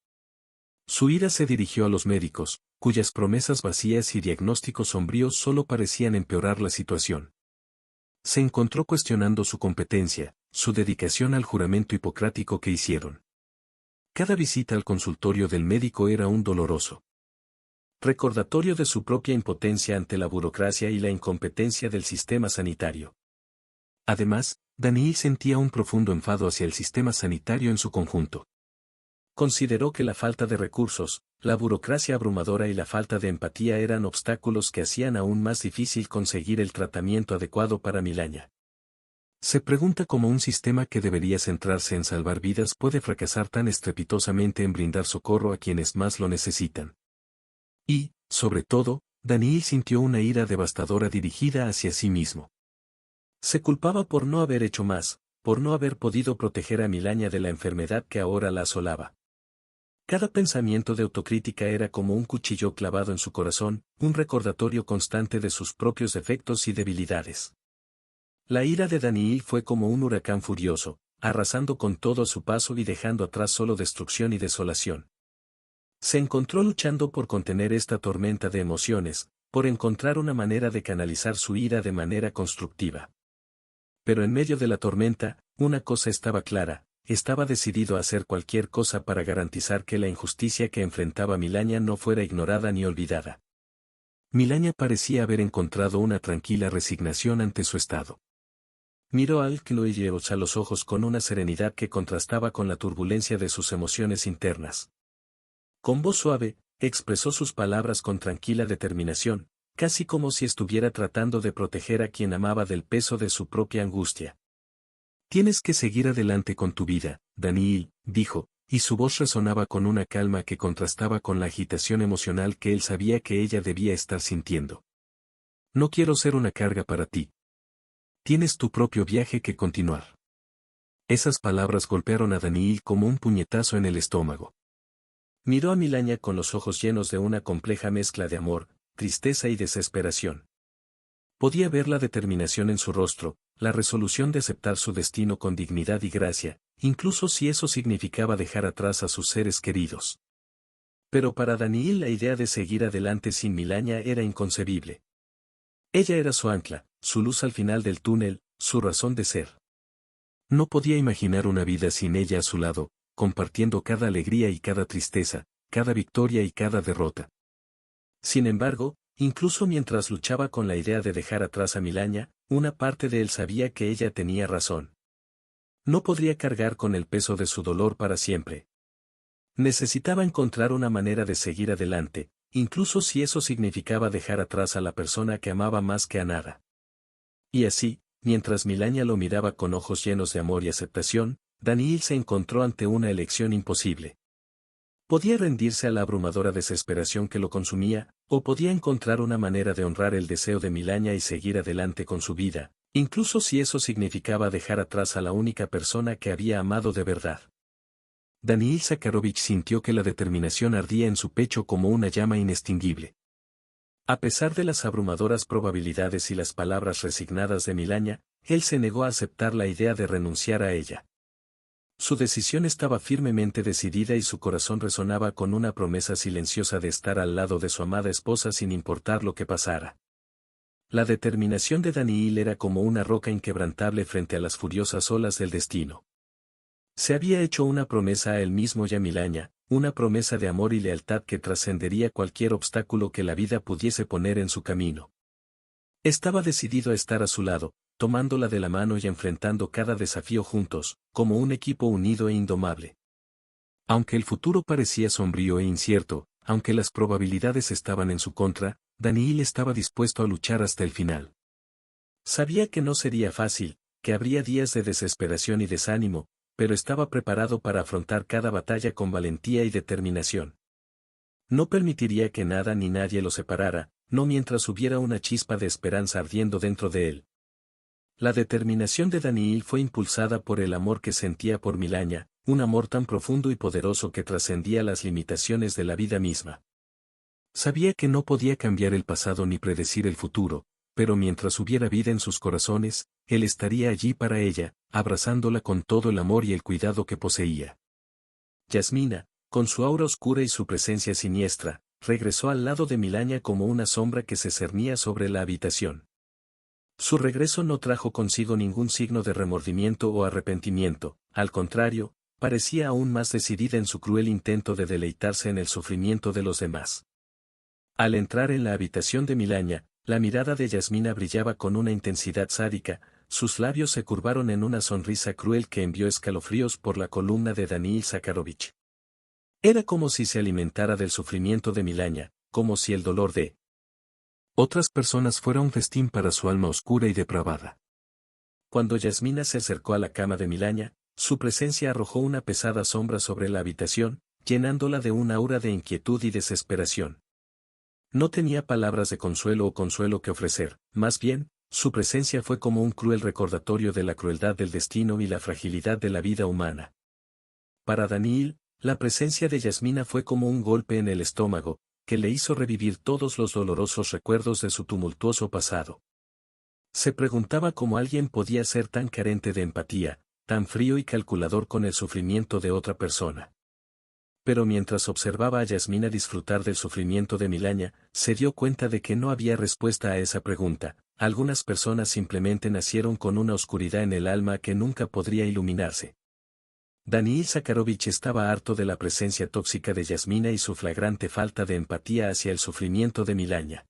Su ira se dirigió a los médicos, cuyas promesas vacías y diagnósticos sombríos solo parecían empeorar la situación. Se encontró cuestionando su competencia, su dedicación al juramento hipocrático que hicieron. Cada visita al consultorio del médico era un doloroso recordatorio de su propia impotencia ante la burocracia y la incompetencia del sistema sanitario. Además, Daniil sentía un profundo enfado hacia el sistema sanitario en su conjunto. Consideró que la falta de recursos, la burocracia abrumadora y la falta de empatía eran obstáculos que hacían aún más difícil conseguir el tratamiento adecuado para Milagna. Se pregunta cómo un sistema que debería centrarse en salvar vidas puede fracasar tan estrepitosamente en brindar socorro a quienes más lo necesitan. Y, sobre todo, Daniil sintió una ira devastadora dirigida hacia sí mismo. Se culpaba por no haber hecho más, por no haber podido proteger a Milagna de la enfermedad que ahora la asolaba. Cada pensamiento de autocrítica era como un cuchillo clavado en su corazón, un recordatorio constante de sus propios defectos y debilidades. La ira de Daniil fue como un huracán furioso, arrasando con todo a su paso y dejando atrás solo destrucción y desolación. Se encontró luchando por contener esta tormenta de emociones, por encontrar una manera de canalizar su ira de manera constructiva. Pero en medio de la tormenta, una cosa estaba clara, estaba decidido a hacer cualquier cosa para garantizar que la injusticia que enfrentaba Milagna no fuera ignorada ni olvidada. Milagna parecía haber encontrado una tranquila resignación ante su estado. Miró a Alcloyeros a los ojos con una serenidad que contrastaba con la turbulencia de sus emociones internas. Con voz suave, expresó sus palabras con tranquila determinación, casi como si estuviera tratando de proteger a quien amaba del peso de su propia angustia. Tienes que seguir adelante con tu vida, Daniil, dijo, y su voz resonaba con una calma que contrastaba con la agitación emocional que él sabía que ella debía estar sintiendo. No quiero ser una carga para ti. Tienes tu propio viaje que continuar. Esas palabras golpearon a Daniil como un puñetazo en el estómago. Miró a Milagna con los ojos llenos de una compleja mezcla de amor, tristeza y desesperación. Podía ver la determinación en su rostro, la resolución de aceptar su destino con dignidad y gracia, incluso si eso significaba dejar atrás a sus seres queridos. Pero para Daniil la idea de seguir adelante sin Milagna era inconcebible. Ella era su ancla, su luz al final del túnel, su razón de ser. No podía imaginar una vida sin ella a su lado, compartiendo cada alegría y cada tristeza, cada victoria y cada derrota. Sin embargo, incluso mientras luchaba con la idea de dejar atrás a Milagna, una parte de él sabía que ella tenía razón. No podría cargar con el peso de su dolor para siempre. Necesitaba encontrar una manera de seguir adelante, incluso si eso significaba dejar atrás a la persona que amaba más que a nada. Y así, mientras Milagna lo miraba con ojos llenos de amor y aceptación, Daniil se encontró ante una elección imposible. Podía rendirse a la abrumadora desesperación que lo consumía, o podía encontrar una manera de honrar el deseo de Milagna y seguir adelante con su vida, incluso si eso significaba dejar atrás a la única persona que había amado de verdad. Daniil Zakharovich sintió que la determinación ardía en su pecho como una llama inextinguible. A pesar de las abrumadoras probabilidades y las palabras resignadas de Milagna, él se negó a aceptar la idea de renunciar a ella. Su decisión estaba firmemente decidida y su corazón resonaba con una promesa silenciosa de estar al lado de su amada esposa sin importar lo que pasara. La determinación de Daniil era como una roca inquebrantable frente a las furiosas olas del destino. Se había hecho una promesa a él mismo y a Milaña, una promesa de amor y lealtad que trascendería cualquier obstáculo que la vida pudiese poner en su camino. Estaba decidido a estar a su lado, tomándola de la mano y enfrentando cada desafío juntos, como un equipo unido e indomable. Aunque el futuro parecía sombrío e incierto, aunque las probabilidades estaban en su contra, Daniil estaba dispuesto a luchar hasta el final. Sabía que no sería fácil, que habría días de desesperación y desánimo, pero estaba preparado para afrontar cada batalla con valentía y determinación. No permitiría que nada ni nadie lo separara, no mientras hubiera una chispa de esperanza ardiendo dentro de él. La determinación de Daniil fue impulsada por el amor que sentía por Milaña, un amor tan profundo y poderoso que trascendía las limitaciones de la vida misma. Sabía que no podía cambiar el pasado ni predecir el futuro, pero mientras hubiera vida en sus corazones, él estaría allí para ella, abrazándola con todo el amor y el cuidado que poseía. Yasmina, con su aura oscura y su presencia siniestra, regresó al lado de Milaña como una sombra que se cernía sobre la habitación. Su regreso no trajo consigo ningún signo de remordimiento o arrepentimiento, al contrario, parecía aún más decidida en su cruel intento de deleitarse en el sufrimiento de los demás. Al entrar en la habitación de Milaña, la mirada de Yasmina brillaba con una intensidad sádica, sus labios se curvaron en una sonrisa cruel que envió escalofríos por la columna de Daniil Zakharovich. Era como si se alimentara del sufrimiento de Milaña, como si el dolor de otras personas fuera un festín para su alma oscura y depravada. Cuando Yasmina se acercó a la cama de Milaña, su presencia arrojó una pesada sombra sobre la habitación, llenándola de un aura de inquietud y desesperación. No tenía palabras de consuelo o consuelo que ofrecer, más bien, su presencia fue como un cruel recordatorio de la crueldad del destino y la fragilidad de la vida humana. Para Daniil, la presencia de Yasmina fue como un golpe en el estómago, que le hizo revivir todos los dolorosos recuerdos de su tumultuoso pasado. Se preguntaba cómo alguien podía ser tan carente de empatía, tan frío y calculador con el sufrimiento de otra persona. Pero mientras observaba a Yasmina disfrutar del sufrimiento de Milaña, se dio cuenta de que no había respuesta a esa pregunta. Algunas personas simplemente nacieron con una oscuridad en el alma que nunca podría iluminarse. Daniil Zakharovich estaba harto de la presencia tóxica de Yasmina y su flagrante falta de empatía hacia el sufrimiento de Milaña.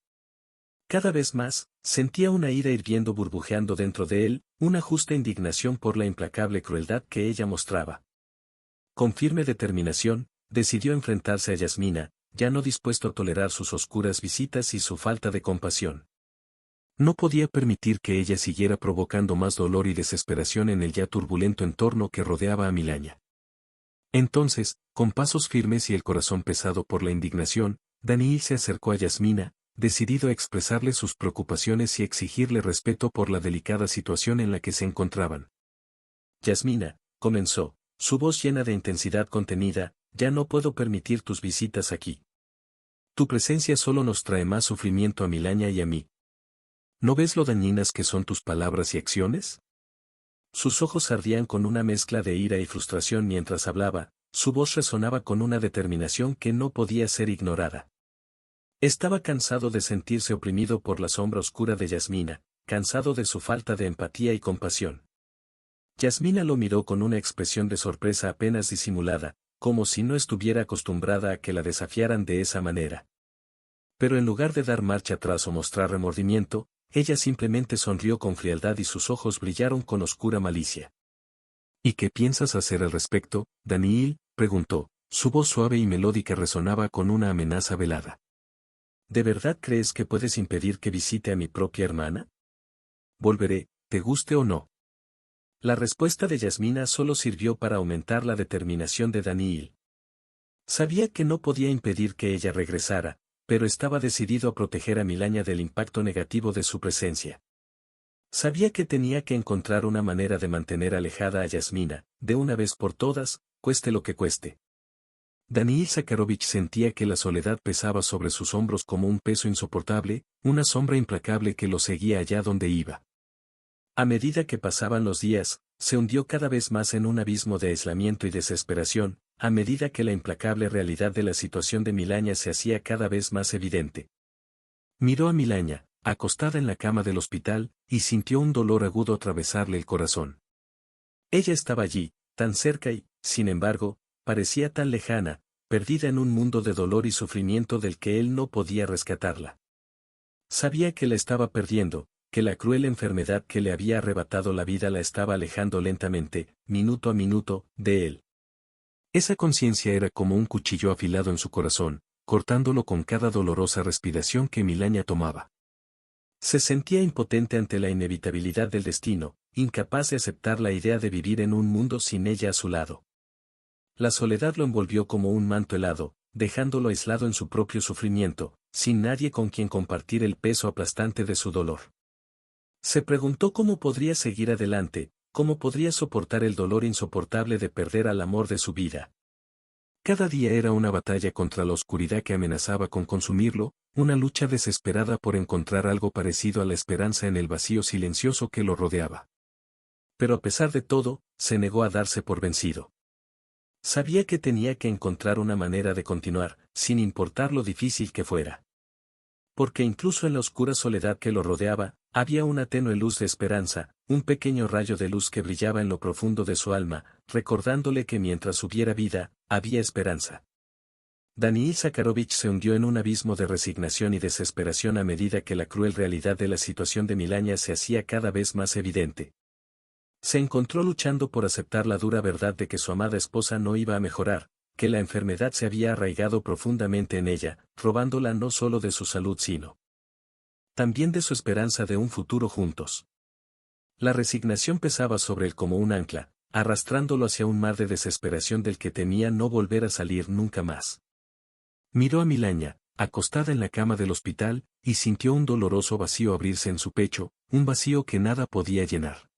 Cada vez más, sentía una ira hirviendo burbujeando dentro de él, una justa indignación por la implacable crueldad que ella mostraba. Con firme determinación, decidió enfrentarse a Yasmina, ya no dispuesto a tolerar sus oscuras visitas y su falta de compasión. No podía permitir que ella siguiera provocando más dolor y desesperación en el ya turbulento entorno que rodeaba a Milaña. Entonces, con pasos firmes y el corazón pesado por la indignación, Daniil se acercó a Yasmina, decidido a expresarle sus preocupaciones y exigirle respeto por la delicada situación en la que se encontraban. Yasmina, comenzó, su voz llena de intensidad contenida, ya no puedo permitir tus visitas aquí. Tu presencia solo nos trae más sufrimiento a Milaña y a mí. ¿No ves lo dañinas que son tus palabras y acciones? Sus ojos ardían con una mezcla de ira y frustración mientras hablaba, su voz resonaba con una determinación que no podía ser ignorada. Estaba cansado de sentirse oprimido por la sombra oscura de Yasmina, cansado de su falta de empatía y compasión. Yasmina lo miró con una expresión de sorpresa apenas disimulada, como si no estuviera acostumbrada a que la desafiaran de esa manera. Pero en lugar de dar marcha atrás o mostrar remordimiento, ella simplemente sonrió con frialdad y sus ojos brillaron con oscura malicia. ¿Y qué piensas hacer al respecto, Daniil?, preguntó, su voz suave y melódica resonaba con una amenaza velada. ¿De verdad crees que puedes impedir que visite a mi propia hermana? Volveré, te guste o no. La respuesta de Yasmina solo sirvió para aumentar la determinación de Daniil. Sabía que no podía impedir que ella regresara, pero estaba decidido a proteger a Milaña del impacto negativo de su presencia. Sabía que tenía que encontrar una manera de mantener alejada a Yasmina, de una vez por todas, cueste lo que cueste. Daniil Zakharovich sentía que la soledad pesaba sobre sus hombros como un peso insoportable, una sombra implacable que lo seguía allá donde iba. A medida que pasaban los días, se hundió cada vez más en un abismo de aislamiento y desesperación, a medida que la implacable realidad de la situación de Milaña se hacía cada vez más evidente. Miró a Milaña, acostada en la cama del hospital, y sintió un dolor agudo atravesarle el corazón. Ella estaba allí, tan cerca y, sin embargo, parecía tan lejana, perdida en un mundo de dolor y sufrimiento del que él no podía rescatarla. Sabía que la estaba perdiendo, que la cruel enfermedad que le había arrebatado la vida la estaba alejando lentamente, minuto a minuto, de él. Esa conciencia era como un cuchillo afilado en su corazón, cortándolo con cada dolorosa respiración que Milaña tomaba. Se sentía impotente ante la inevitabilidad del destino, incapaz de aceptar la idea de vivir en un mundo sin ella a su lado. La soledad lo envolvió como un manto helado, dejándolo aislado en su propio sufrimiento, sin nadie con quien compartir el peso aplastante de su dolor. Se preguntó cómo podría seguir adelante, cómo podría soportar el dolor insoportable de perder al amor de su vida. Cada día era una batalla contra la oscuridad que amenazaba con consumirlo, una lucha desesperada por encontrar algo parecido a la esperanza en el vacío silencioso que lo rodeaba. Pero a pesar de todo, se negó a darse por vencido. Sabía que tenía que encontrar una manera de continuar, sin importar lo difícil que fuera. Porque incluso en la oscura soledad que lo rodeaba, había una tenue luz de esperanza, un pequeño rayo de luz que brillaba en lo profundo de su alma, recordándole que mientras hubiera vida, había esperanza. Daniil Zakharovich se hundió en un abismo de resignación y desesperación a medida que la cruel realidad de la situación de Milaña se hacía cada vez más evidente. Se encontró luchando por aceptar la dura verdad de que su amada esposa no iba a mejorar, que la enfermedad se había arraigado profundamente en ella, robándola no solo de su salud sino también de su esperanza de un futuro juntos. La resignación pesaba sobre él como un ancla, arrastrándolo hacia un mar de desesperación del que temía no volver a salir nunca más. Miró a Milaña, acostada en la cama del hospital, y sintió un doloroso vacío abrirse en su pecho, un vacío que nada podía llenar.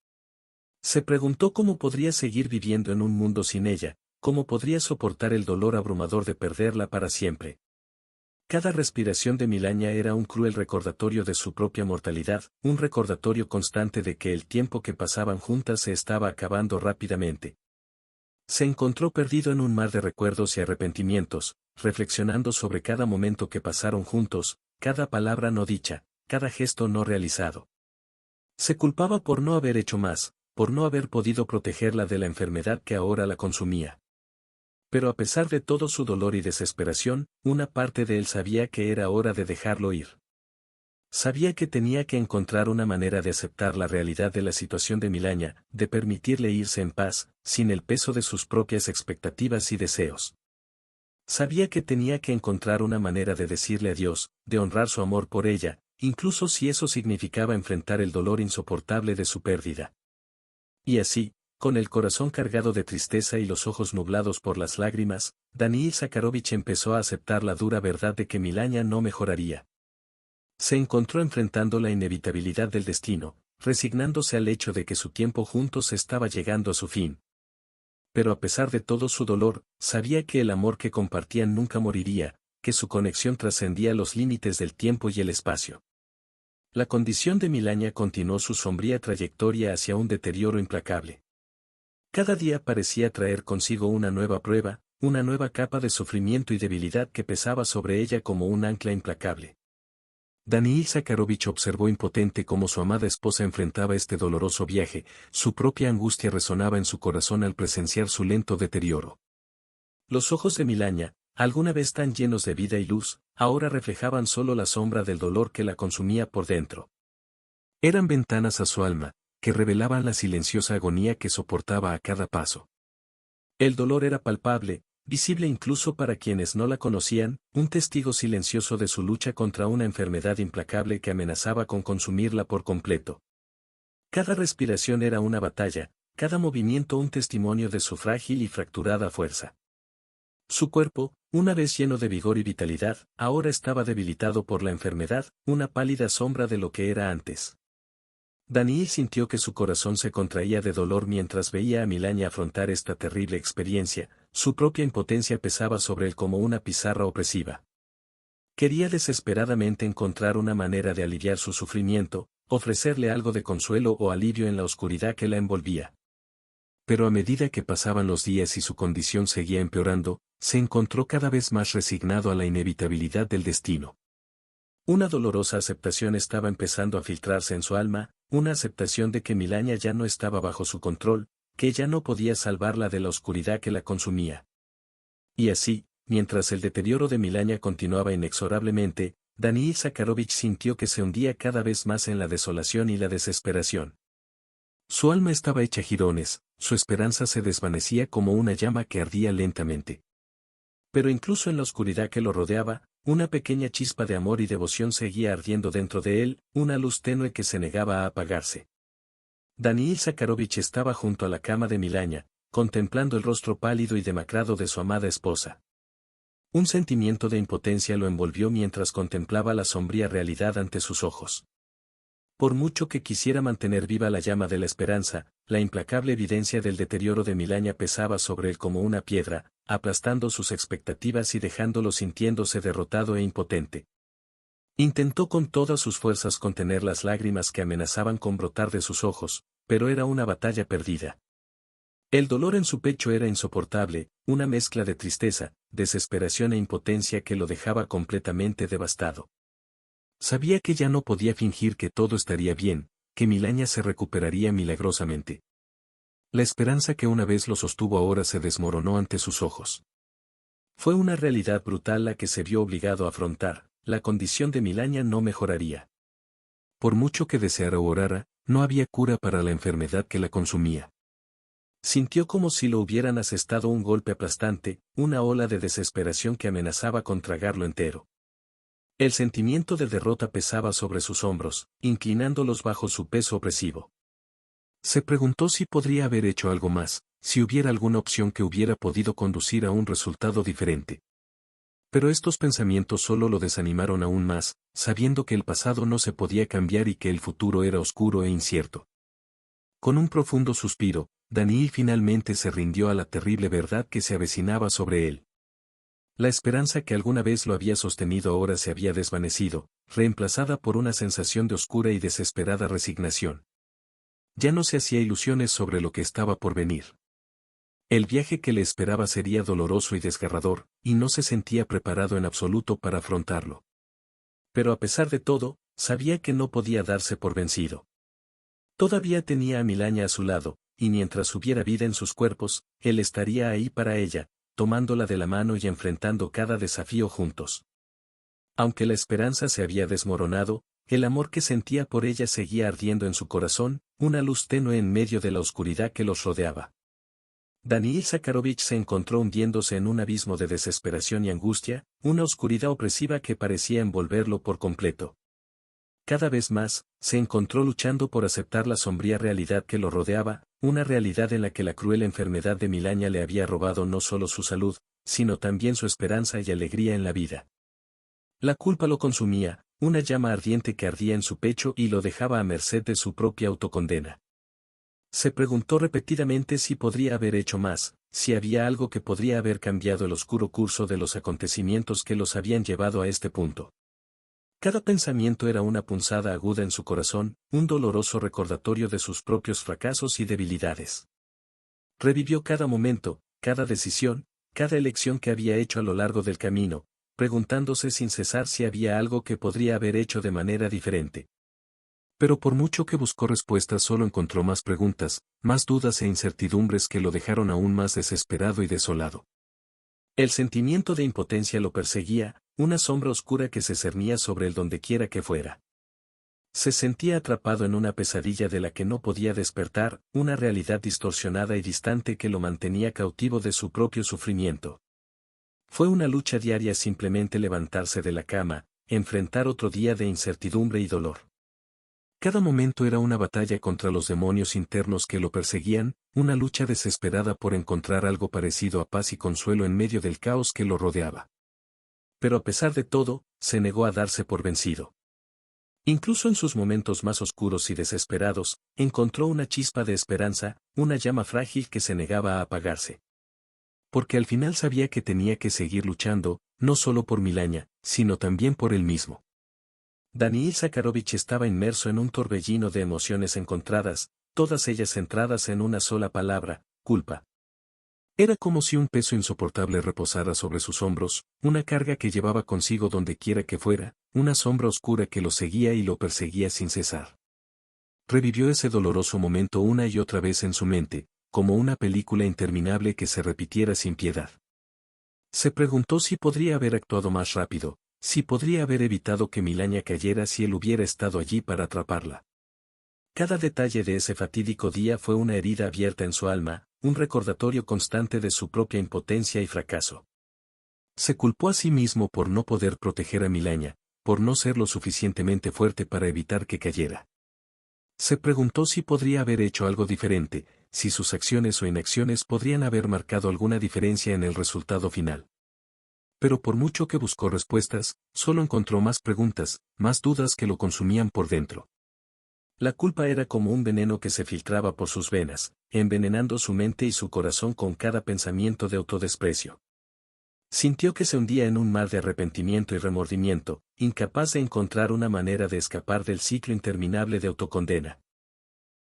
Se preguntó cómo podría seguir viviendo en un mundo sin ella, cómo podría soportar el dolor abrumador de perderla para siempre. Cada respiración de Milaña era un cruel recordatorio de su propia mortalidad, un recordatorio constante de que el tiempo que pasaban juntas se estaba acabando rápidamente. Se encontró perdido en un mar de recuerdos y arrepentimientos, reflexionando sobre cada momento que pasaron juntos, cada palabra no dicha, cada gesto no realizado. Se culpaba por no haber hecho más, por no haber podido protegerla de la enfermedad que ahora la consumía. Pero a pesar de todo su dolor y desesperación, una parte de él sabía que era hora de dejarlo ir. Sabía que tenía que encontrar una manera de aceptar la realidad de la situación de Milaña, de permitirle irse en paz, sin el peso de sus propias expectativas y deseos. Sabía que tenía que encontrar una manera de decirle adiós, de honrar su amor por ella, incluso si eso significaba enfrentar el dolor insoportable de su pérdida. Y así, con el corazón cargado de tristeza y los ojos nublados por las lágrimas, Daniil Zakharovich empezó a aceptar la dura verdad de que Milaña no mejoraría. Se encontró enfrentando la inevitabilidad del destino, resignándose al hecho de que su tiempo juntos estaba llegando a su fin. Pero a pesar de todo su dolor, sabía que el amor que compartían nunca moriría, que su conexión trascendía los límites del tiempo y el espacio. La condición de Milaña continuó su sombría trayectoria hacia un deterioro implacable. Cada día parecía traer consigo una nueva prueba, una nueva capa de sufrimiento y debilidad que pesaba sobre ella como un ancla implacable. Daniil Zakharovich observó impotente cómo su amada esposa enfrentaba este doloroso viaje, su propia angustia resonaba en su corazón al presenciar su lento deterioro. Los ojos de Milaña, alguna vez tan llenos de vida y luz, ahora reflejaban solo la sombra del dolor que la consumía por dentro. Eran ventanas a su alma, que revelaban la silenciosa agonía que soportaba a cada paso. El dolor era palpable, visible incluso para quienes no la conocían, un testigo silencioso de su lucha contra una enfermedad implacable que amenazaba con consumirla por completo. Cada respiración era una batalla, cada movimiento un testimonio de su frágil y fracturada fuerza. Su cuerpo, una vez lleno de vigor y vitalidad, ahora estaba debilitado por la enfermedad, una pálida sombra de lo que era antes. Daniil sintió que su corazón se contraía de dolor mientras veía a Milaña afrontar esta terrible experiencia, su propia impotencia pesaba sobre él como una pizarra opresiva. Quería desesperadamente encontrar una manera de aliviar su sufrimiento, ofrecerle algo de consuelo o alivio en la oscuridad que la envolvía. Pero a medida que pasaban los días y su condición seguía empeorando, se encontró cada vez más resignado a la inevitabilidad del destino. Una dolorosa aceptación estaba empezando a filtrarse en su alma, una aceptación de que Milaña ya no estaba bajo su control, que ya no podía salvarla de la oscuridad que la consumía. Y así, mientras el deterioro de Milaña continuaba inexorablemente, Daniil Zakharovich sintió que se hundía cada vez más en la desolación y la desesperación. Su alma estaba hecha jirones, su esperanza se desvanecía como una llama que ardía lentamente. Pero incluso en la oscuridad que lo rodeaba, una pequeña chispa de amor y devoción seguía ardiendo dentro de él, una luz tenue que se negaba a apagarse. Daniil Zakharovich estaba junto a la cama de Milaña, contemplando el rostro pálido y demacrado de su amada esposa. Un sentimiento de impotencia lo envolvió mientras contemplaba la sombría realidad ante sus ojos. Por mucho que quisiera mantener viva la llama de la esperanza, la implacable evidencia del deterioro de Milaña pesaba sobre él como una piedra, aplastando sus expectativas y dejándolo sintiéndose derrotado e impotente. Intentó con todas sus fuerzas contener las lágrimas que amenazaban con brotar de sus ojos, pero era una batalla perdida. El dolor en su pecho era insoportable, una mezcla de tristeza, desesperación e impotencia que lo dejaba completamente devastado. Sabía que ya no podía fingir que todo estaría bien, que Milaña se recuperaría milagrosamente. La esperanza que una vez lo sostuvo ahora se desmoronó ante sus ojos. Fue una realidad brutal la que se vio obligado a afrontar, la condición de Milaña no mejoraría. Por mucho que deseara o orara, no había cura para la enfermedad que la consumía. Sintió como si lo hubieran asestado un golpe aplastante, una ola de desesperación que amenazaba con tragarlo entero. El sentimiento de derrota pesaba sobre sus hombros, inclinándolos bajo su peso opresivo. Se preguntó si podría haber hecho algo más, si hubiera alguna opción que hubiera podido conducir a un resultado diferente. Pero estos pensamientos solo lo desanimaron aún más, sabiendo que el pasado no se podía cambiar y que el futuro era oscuro e incierto. Con un profundo suspiro, Daniil finalmente se rindió a la terrible verdad que se avecinaba sobre él. La esperanza que alguna vez lo había sostenido ahora se había desvanecido, reemplazada por una sensación de oscura y desesperada resignación. Ya no se hacía ilusiones sobre lo que estaba por venir. El viaje que le esperaba sería doloroso y desgarrador, y no se sentía preparado en absoluto para afrontarlo. Pero a pesar de todo, sabía que no podía darse por vencido. Todavía tenía a Milaña a su lado, y mientras hubiera vida en sus cuerpos, él estaría ahí para ella, tomándola de la mano y enfrentando cada desafío juntos. Aunque la esperanza se había desmoronado, el amor que sentía por ella seguía ardiendo en su corazón, una luz tenue en medio de la oscuridad que los rodeaba. Daniil Zakharovich se encontró hundiéndose en un abismo de desesperación y angustia, una oscuridad opresiva que parecía envolverlo por completo. Cada vez más, se encontró luchando por aceptar la sombría realidad que lo rodeaba, una realidad en la que la cruel enfermedad de Milaña le había robado no solo su salud, sino también su esperanza y alegría en la vida. La culpa lo consumía, una llama ardiente que ardía en su pecho y lo dejaba a merced de su propia autocondena. Se preguntó repetidamente si podría haber hecho más, si había algo que podría haber cambiado el oscuro curso de los acontecimientos que los habían llevado a este punto. Cada pensamiento era una punzada aguda en su corazón, un doloroso recordatorio de sus propios fracasos y debilidades. Revivió cada momento, cada decisión, cada elección que había hecho a lo largo del camino, preguntándose sin cesar si había algo que podría haber hecho de manera diferente. Pero por mucho que buscó respuestas solo encontró más preguntas, más dudas e incertidumbres que lo dejaron aún más desesperado y desolado. El sentimiento de impotencia lo perseguía, una sombra oscura que se cernía sobre él dondequiera que fuera. Se sentía atrapado en una pesadilla de la que no podía despertar, una realidad distorsionada y distante que lo mantenía cautivo de su propio sufrimiento. Fue una lucha diaria simplemente levantarse de la cama, enfrentar otro día de incertidumbre y dolor. Cada momento era una batalla contra los demonios internos que lo perseguían, una lucha desesperada por encontrar algo parecido a paz y consuelo en medio del caos que lo rodeaba. Pero a pesar de todo, se negó a darse por vencido. Incluso en sus momentos más oscuros y desesperados, encontró una chispa de esperanza, una llama frágil que se negaba a apagarse. Porque al final sabía que tenía que seguir luchando, no solo por Milaña, sino también por él mismo. Daniil Zakharovich estaba inmerso en un torbellino de emociones encontradas, todas ellas centradas en una sola palabra: culpa. Era como si un peso insoportable reposara sobre sus hombros, una carga que llevaba consigo donde quiera que fuera, una sombra oscura que lo seguía y lo perseguía sin cesar. Revivió ese doloroso momento una y otra vez en su mente, como una película interminable que se repitiera sin piedad. Se preguntó si podría haber actuado más rápido, si podría haber evitado que Milania cayera si él hubiera estado allí para atraparla. Cada detalle de ese fatídico día fue una herida abierta en su alma, un recordatorio constante de su propia impotencia y fracaso. Se culpó a sí mismo por no poder proteger a Milania, por no ser lo suficientemente fuerte para evitar que cayera. Se preguntó si podría haber hecho algo diferente, si sus acciones o inacciones podrían haber marcado alguna diferencia en el resultado final. Pero por mucho que buscó respuestas, solo encontró más preguntas, más dudas que lo consumían por dentro. La culpa era como un veneno que se filtraba por sus venas, envenenando su mente y su corazón con cada pensamiento de autodesprecio. Sintió que se hundía en un mar de arrepentimiento y remordimiento, incapaz de encontrar una manera de escapar del ciclo interminable de autocondena.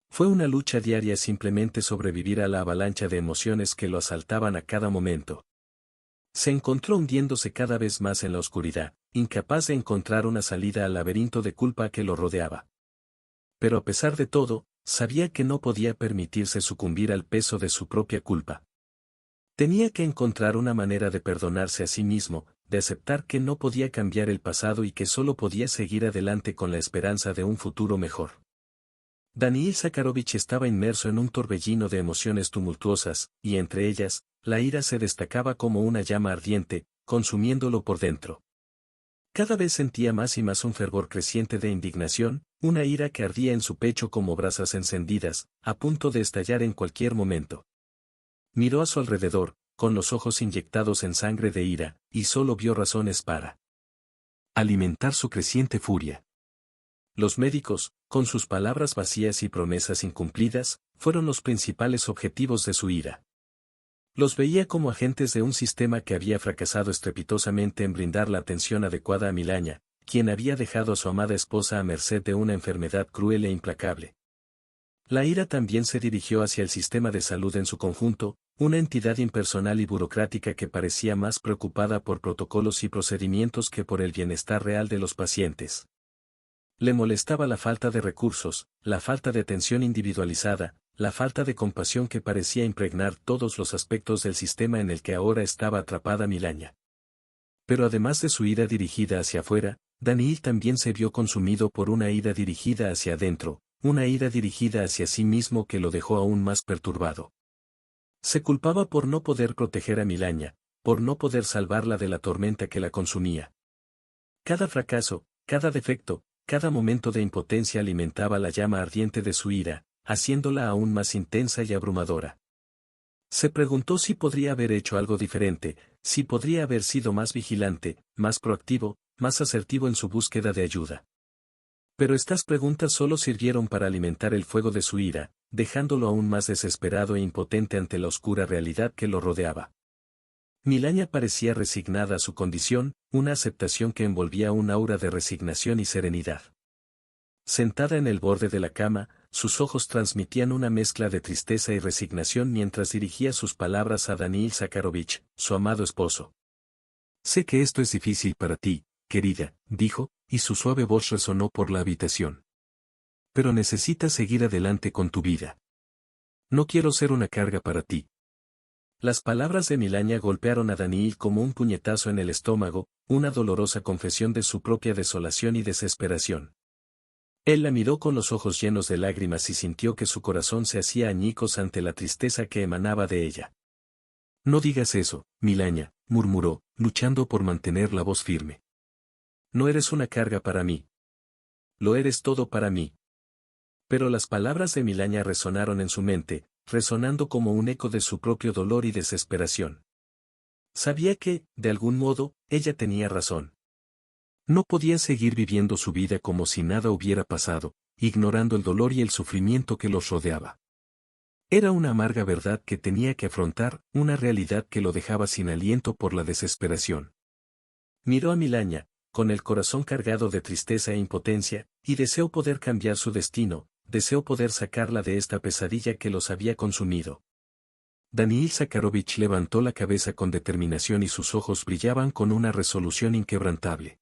Fue una lucha diaria simplemente sobrevivir a la avalancha de emociones que lo asaltaban a cada momento. Se encontró hundiéndose cada vez más en la oscuridad, incapaz de encontrar una salida al laberinto de culpa que lo rodeaba. Pero a pesar de todo, sabía que no podía permitirse sucumbir al peso de su propia culpa. Tenía que encontrar una manera de perdonarse a sí mismo, de aceptar que no podía cambiar el pasado y que solo podía seguir adelante con la esperanza de un futuro mejor. Daniil Zakharovich estaba inmerso en un torbellino de emociones tumultuosas, y entre ellas, la ira se destacaba como una llama ardiente, consumiéndolo por dentro. Cada vez sentía más y más un fervor creciente de indignación, una ira que ardía en su pecho como brasas encendidas, a punto de estallar en cualquier momento. Miró a su alrededor, con los ojos inyectados en sangre de ira, y solo vio razones para alimentar su creciente furia. Los médicos, con sus palabras vacías y promesas incumplidas, fueron los principales objetivos de su ira. Los veía como agentes de un sistema que había fracasado estrepitosamente en brindar la atención adecuada a Milania, quien había dejado a su amada esposa a merced de una enfermedad cruel e implacable. La ira también se dirigió hacia el sistema de salud en su conjunto, una entidad impersonal y burocrática que parecía más preocupada por protocolos y procedimientos que por el bienestar real de los pacientes. Le molestaba la falta de recursos, la falta de atención individualizada, la falta de compasión que parecía impregnar todos los aspectos del sistema en el que ahora estaba atrapada Milania. Pero además de su ira dirigida hacia afuera, Daniil también se vio consumido por una ira dirigida hacia adentro, una ira dirigida hacia sí mismo que lo dejó aún más perturbado. Se culpaba por no poder proteger a Milania, por no poder salvarla de la tormenta que la consumía. Cada fracaso, cada defecto, cada momento de impotencia alimentaba la llama ardiente de su ira, haciéndola aún más intensa y abrumadora. Se preguntó si podría haber hecho algo diferente, si podría haber sido más vigilante, más proactivo, más asertivo en su búsqueda de ayuda. Pero estas preguntas solo sirvieron para alimentar el fuego de su ira, dejándolo aún más desesperado e impotente ante la oscura realidad que lo rodeaba. Milania parecía resignada a su condición, una aceptación que envolvía un aura de resignación y serenidad. Sentada en el borde de la cama, sus ojos transmitían una mezcla de tristeza y resignación mientras dirigía sus palabras a Daniil Zakharovich, su amado esposo. «Sé que esto es difícil para ti, querida», dijo, y su suave voz resonó por la habitación. «Pero necesitas seguir adelante con tu vida. No quiero ser una carga para ti». Las palabras de Milania golpearon a Daniil como un puñetazo en el estómago, una dolorosa confesión de su propia desolación y desesperación. Él la miró con los ojos llenos de lágrimas y sintió que su corazón se hacía añicos ante la tristeza que emanaba de ella. «No digas eso, Milania», murmuró, luchando por mantener la voz firme. «No eres una carga para mí. Lo eres todo para mí». Pero las palabras de Milania resonaron en su mente, resonando como un eco de su propio dolor y desesperación. Sabía que, de algún modo, ella tenía razón. No podía seguir viviendo su vida como si nada hubiera pasado, ignorando el dolor y el sufrimiento que los rodeaba. Era una amarga verdad que tenía que afrontar, una realidad que lo dejaba sin aliento por la desesperación. Miró a Milania, con el corazón cargado de tristeza e impotencia, y deseó poder cambiar su destino, deseó poder sacarla de esta pesadilla que los había consumido. Daniil Zakharovich levantó la cabeza con determinación y sus ojos brillaban con una resolución inquebrantable.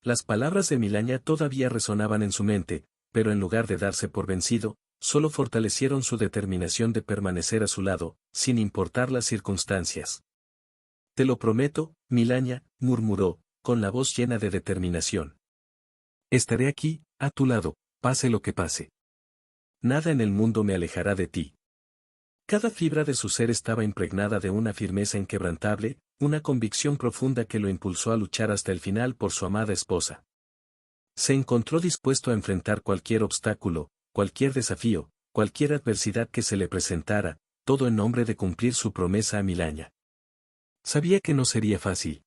Las palabras de Milania todavía resonaban en su mente, pero en lugar de darse por vencido, solo fortalecieron su determinación de permanecer a su lado, sin importar las circunstancias. «Te lo prometo, Milania», murmuró, con la voz llena de determinación. «Estaré aquí, a tu lado, pase lo que pase. Nada en el mundo me alejará de ti». Cada fibra de su ser estaba impregnada de una firmeza inquebrantable, una convicción profunda que lo impulsó a luchar hasta el final por su amada esposa. Se encontró dispuesto a enfrentar cualquier obstáculo, cualquier desafío, cualquier adversidad que se le presentara, todo en nombre de cumplir su promesa a Milania. Sabía que no sería fácil.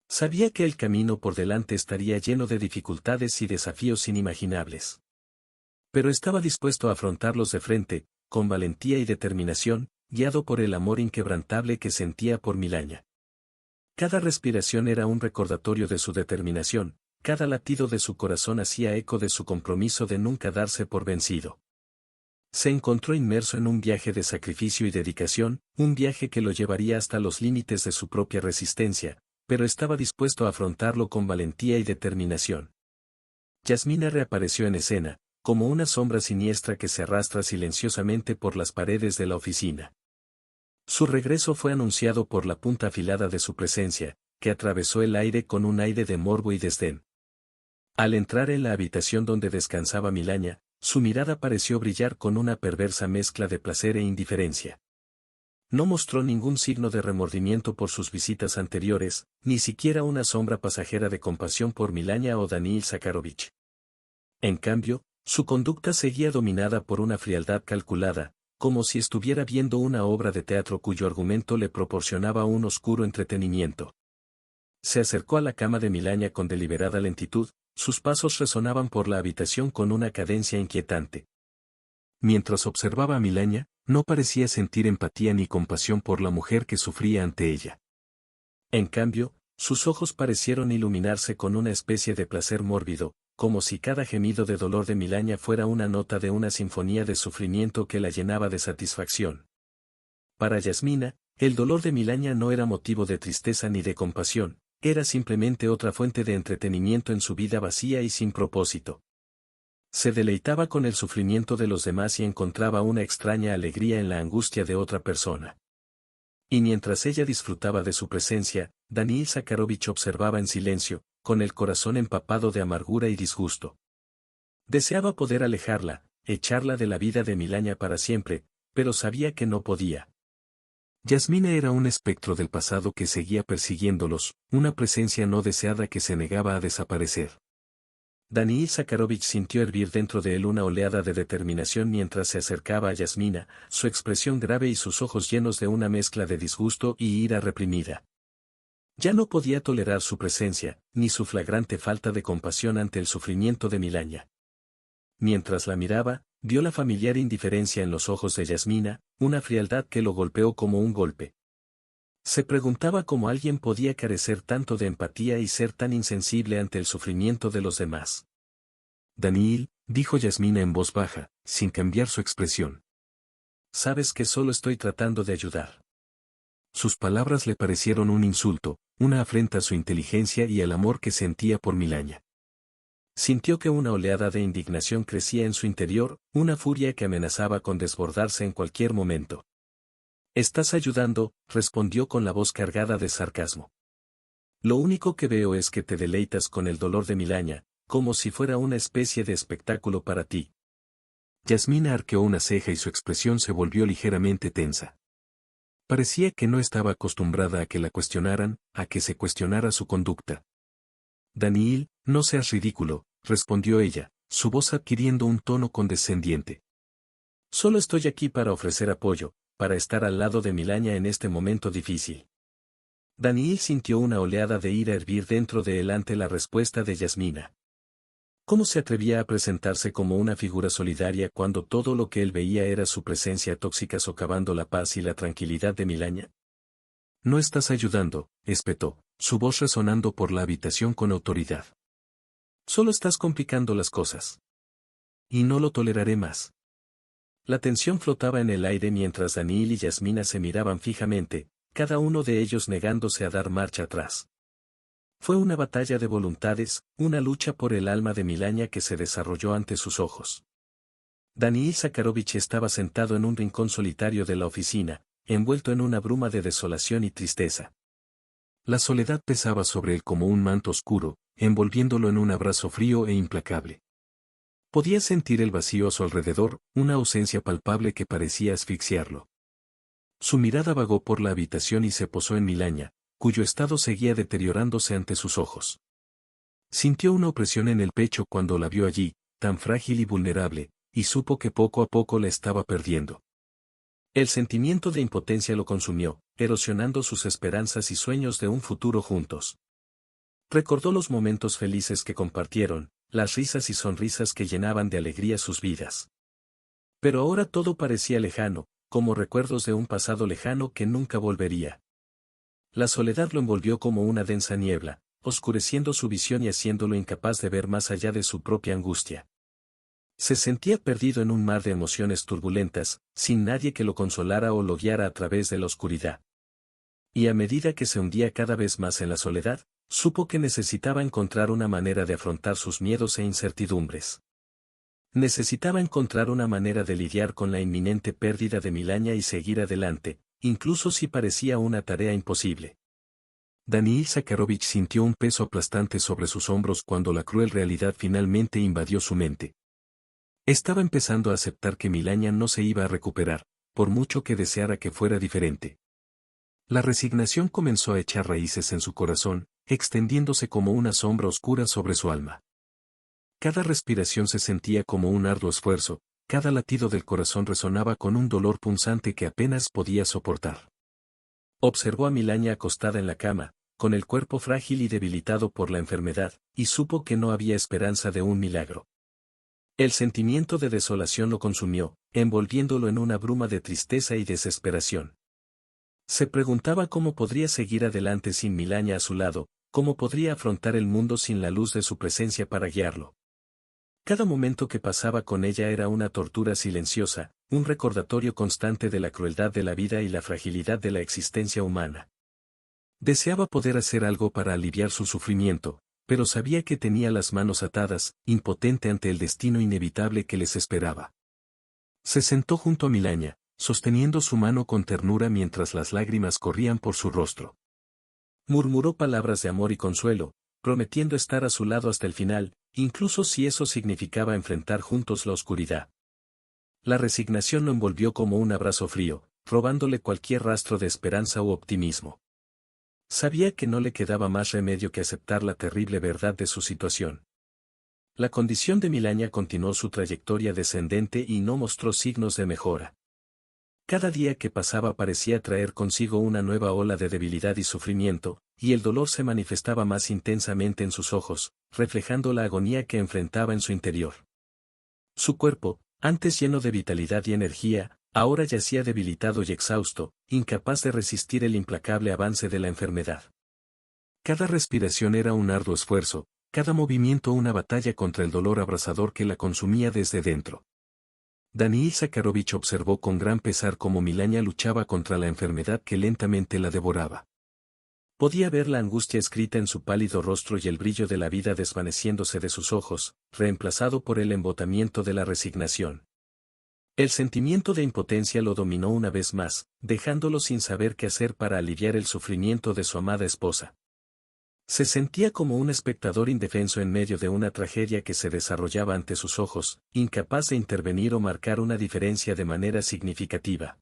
Sabía que el camino por delante estaría lleno de dificultades y desafíos inimaginables. Pero estaba dispuesto a afrontarlos de frente, con valentía y determinación, guiado por el amor inquebrantable que sentía por Milania. Cada respiración era un recordatorio de su determinación, cada latido de su corazón hacía eco de su compromiso de nunca darse por vencido. Se encontró inmerso en un viaje de sacrificio y dedicación, un viaje que lo llevaría hasta los límites de su propia resistencia, pero estaba dispuesto a afrontarlo con valentía y determinación. Yasmina reapareció en escena, como una sombra siniestra que se arrastra silenciosamente por las paredes de la oficina. Su regreso fue anunciado por la punta afilada de su presencia, que atravesó el aire con un aire de morbo y desdén. Al entrar en la habitación donde descansaba Milania, su mirada pareció brillar con una perversa mezcla de placer e indiferencia. No mostró ningún signo de remordimiento por sus visitas anteriores, ni siquiera una sombra pasajera de compasión por Milania o Daniil Zakharovich. En cambio, su conducta seguía dominada por una frialdad calculada, como si estuviera viendo una obra de teatro cuyo argumento le proporcionaba un oscuro entretenimiento. Se acercó a la cama de Milania con deliberada lentitud, sus pasos resonaban por la habitación con una cadencia inquietante. Mientras observaba a Milania, no parecía sentir empatía ni compasión por la mujer que sufría ante ella. En cambio, sus ojos parecieron iluminarse con una especie de placer mórbido, como si cada gemido de dolor de Milania fuera una nota de una sinfonía de sufrimiento que la llenaba de satisfacción. Para Yasmina, el dolor de Milania no era motivo de tristeza ni de compasión, era simplemente otra fuente de entretenimiento en su vida vacía y sin propósito. Se deleitaba con el sufrimiento de los demás y encontraba una extraña alegría en la angustia de otra persona. Y mientras ella disfrutaba de su presencia, Daniil Zakharovich observaba en silencio, con el corazón empapado de amargura y disgusto. Deseaba poder alejarla, echarla de la vida de Milania para siempre, pero sabía que no podía. Yasmina era un espectro del pasado que seguía persiguiéndolos, una presencia no deseada que se negaba a desaparecer. Daniil Zakharovich sintió hervir dentro de él una oleada de determinación mientras se acercaba a Yasmina, su expresión grave y sus ojos llenos de una mezcla de disgusto y ira reprimida. Ya no podía tolerar su presencia, ni su flagrante falta de compasión ante el sufrimiento de Milania. Mientras la miraba, vio la familiar indiferencia en los ojos de Yasmina, una frialdad que lo golpeó como un golpe. Se preguntaba cómo alguien podía carecer tanto de empatía y ser tan insensible ante el sufrimiento de los demás. «Daniil», dijo Yasmina en voz baja, sin cambiar su expresión. «Sabes que solo estoy tratando de ayudar». Sus palabras le parecieron un insulto, una afrenta a su inteligencia y al amor que sentía por Milania. Sintió que una oleada de indignación crecía en su interior, una furia que amenazaba con desbordarse en cualquier momento. «Estás ayudando», respondió con la voz cargada de sarcasmo. «Lo único que veo es que te deleitas con el dolor de Milania, como si fuera una especie de espectáculo para ti». Yasmina arqueó una ceja y su expresión se volvió ligeramente tensa. Parecía que no estaba acostumbrada a que la cuestionaran, a que se cuestionara su conducta. «Daniil, no seas ridículo», respondió ella, su voz adquiriendo un tono condescendiente. «Solo estoy aquí para ofrecer apoyo, para estar al lado de Milania en este momento difícil». Daniil sintió una oleada de ira hervir dentro de él ante la respuesta de Yasmina. ¿Cómo se atrevía a presentarse como una figura solidaria cuando todo lo que él veía era su presencia tóxica socavando la paz y la tranquilidad de Milania? «No estás ayudando», espetó, su voz resonando por la habitación con autoridad. Solo estás complicando las cosas. Y no lo toleraré más. La tensión flotaba en el aire mientras Daniil y Yasmina se miraban fijamente, cada uno de ellos negándose a dar marcha atrás. Fue una batalla de voluntades, una lucha por el alma de Milania que se desarrolló ante sus ojos. Daniil Zakharovich estaba sentado en un rincón solitario de la oficina, envuelto en una bruma de desolación y tristeza. La soledad pesaba sobre él como un manto oscuro, envolviéndolo en un abrazo frío e implacable. Podía sentir el vacío a su alrededor, una ausencia palpable que parecía asfixiarlo. Su mirada vagó por la habitación y se posó en Milania, cuyo estado seguía deteriorándose ante sus ojos. Sintió una opresión en el pecho cuando la vio allí, tan frágil y vulnerable, y supo que poco a poco la estaba perdiendo. El sentimiento de impotencia lo consumió, erosionando sus esperanzas y sueños de un futuro juntos. Recordó los momentos felices que compartieron, las risas y sonrisas que llenaban de alegría sus vidas. Pero ahora todo parecía lejano, como recuerdos de un pasado lejano que nunca volvería. La soledad lo envolvió como una densa niebla, oscureciendo su visión y haciéndolo incapaz de ver más allá de su propia angustia. Se sentía perdido en un mar de emociones turbulentas, sin nadie que lo consolara o lo guiara a través de la oscuridad. Y a medida que se hundía cada vez más en la soledad, supo que necesitaba encontrar una manera de afrontar sus miedos e incertidumbres. Necesitaba encontrar una manera de lidiar con la inminente pérdida de Milania y seguir adelante, incluso si parecía una tarea imposible. Daniil Zakharovich sintió un peso aplastante sobre sus hombros cuando la cruel realidad finalmente invadió su mente. Estaba empezando a aceptar que Milania no se iba a recuperar, por mucho que deseara que fuera diferente. La resignación comenzó a echar raíces en su corazón, extendiéndose como una sombra oscura sobre su alma. Cada respiración se sentía como un arduo esfuerzo, cada latido del corazón resonaba con un dolor punzante que apenas podía soportar. Observó a Milania acostada en la cama, con el cuerpo frágil y debilitado por la enfermedad, y supo que no había esperanza de un milagro. El sentimiento de desolación lo consumió, envolviéndolo en una bruma de tristeza y desesperación. Se preguntaba cómo podría seguir adelante sin Milania a su lado, cómo podría afrontar el mundo sin la luz de su presencia para guiarlo. Cada momento que pasaba con ella era una tortura silenciosa, un recordatorio constante de la crueldad de la vida y la fragilidad de la existencia humana. Deseaba poder hacer algo para aliviar su sufrimiento, pero sabía que tenía las manos atadas, impotente ante el destino inevitable que les esperaba. Se sentó junto a Milania, sosteniendo su mano con ternura mientras las lágrimas corrían por su rostro. Murmuró palabras de amor y consuelo, prometiendo estar a su lado hasta el final, incluso si eso significaba enfrentar juntos la oscuridad. La resignación lo envolvió como un abrazo frío, robándole cualquier rastro de esperanza u optimismo. Sabía que no le quedaba más remedio que aceptar la terrible verdad de su situación. La condición de Milania continuó su trayectoria descendente y no mostró signos de mejora. Cada día que pasaba parecía traer consigo una nueva ola de debilidad y sufrimiento, y el dolor se manifestaba más intensamente en sus ojos, reflejando la agonía que enfrentaba en su interior. Su cuerpo, antes lleno de vitalidad y energía, ahora yacía debilitado y exhausto, incapaz de resistir el implacable avance de la enfermedad. Cada respiración era un arduo esfuerzo, cada movimiento una batalla contra el dolor abrasador que la consumía desde dentro. Daniil Zakharovich observó con gran pesar cómo Milania luchaba contra la enfermedad que lentamente la devoraba. Podía ver la angustia escrita en su pálido rostro y el brillo de la vida desvaneciéndose de sus ojos, reemplazado por el embotamiento de la resignación. El sentimiento de impotencia lo dominó una vez más, dejándolo sin saber qué hacer para aliviar el sufrimiento de su amada esposa. Se sentía como un espectador indefenso en medio de una tragedia que se desarrollaba ante sus ojos, incapaz de intervenir o marcar una diferencia de manera significativa.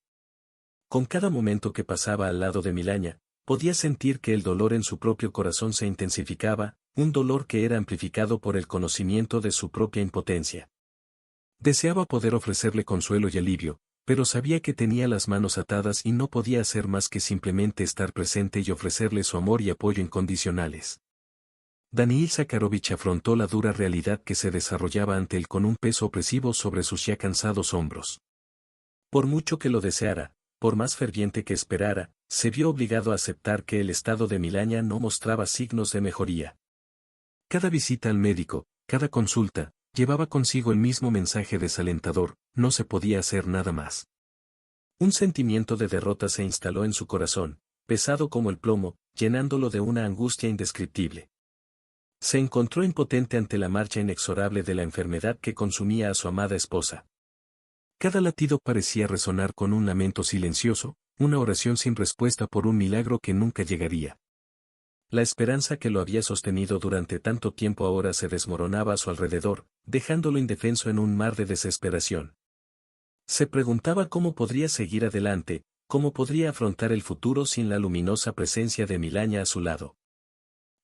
Con cada momento que pasaba al lado de Milania, podía sentir que el dolor en su propio corazón se intensificaba, un dolor que era amplificado por el conocimiento de su propia impotencia. Deseaba poder ofrecerle consuelo y alivio, pero sabía que tenía las manos atadas y no podía hacer más que simplemente estar presente y ofrecerle su amor y apoyo incondicionales. Daniil Zakharovich afrontó la dura realidad que se desarrollaba ante él con un peso opresivo sobre sus ya cansados hombros. Por mucho que lo deseara, por más ferviente que esperara, se vio obligado a aceptar que el estado de Milaña no mostraba signos de mejoría. Cada visita al médico, cada consulta, llevaba consigo el mismo mensaje desalentador: no se podía hacer nada más. Un sentimiento de derrota se instaló en su corazón, pesado como el plomo, llenándolo de una angustia indescriptible. Se encontró impotente ante la marcha inexorable de la enfermedad que consumía a su amada esposa. Cada latido parecía resonar con un lamento silencioso, una oración sin respuesta por un milagro que nunca llegaría. La esperanza que lo había sostenido durante tanto tiempo ahora se desmoronaba a su alrededor, dejándolo indefenso en un mar de desesperación. Se preguntaba cómo podría seguir adelante, cómo podría afrontar el futuro sin la luminosa presencia de Milaña a su lado.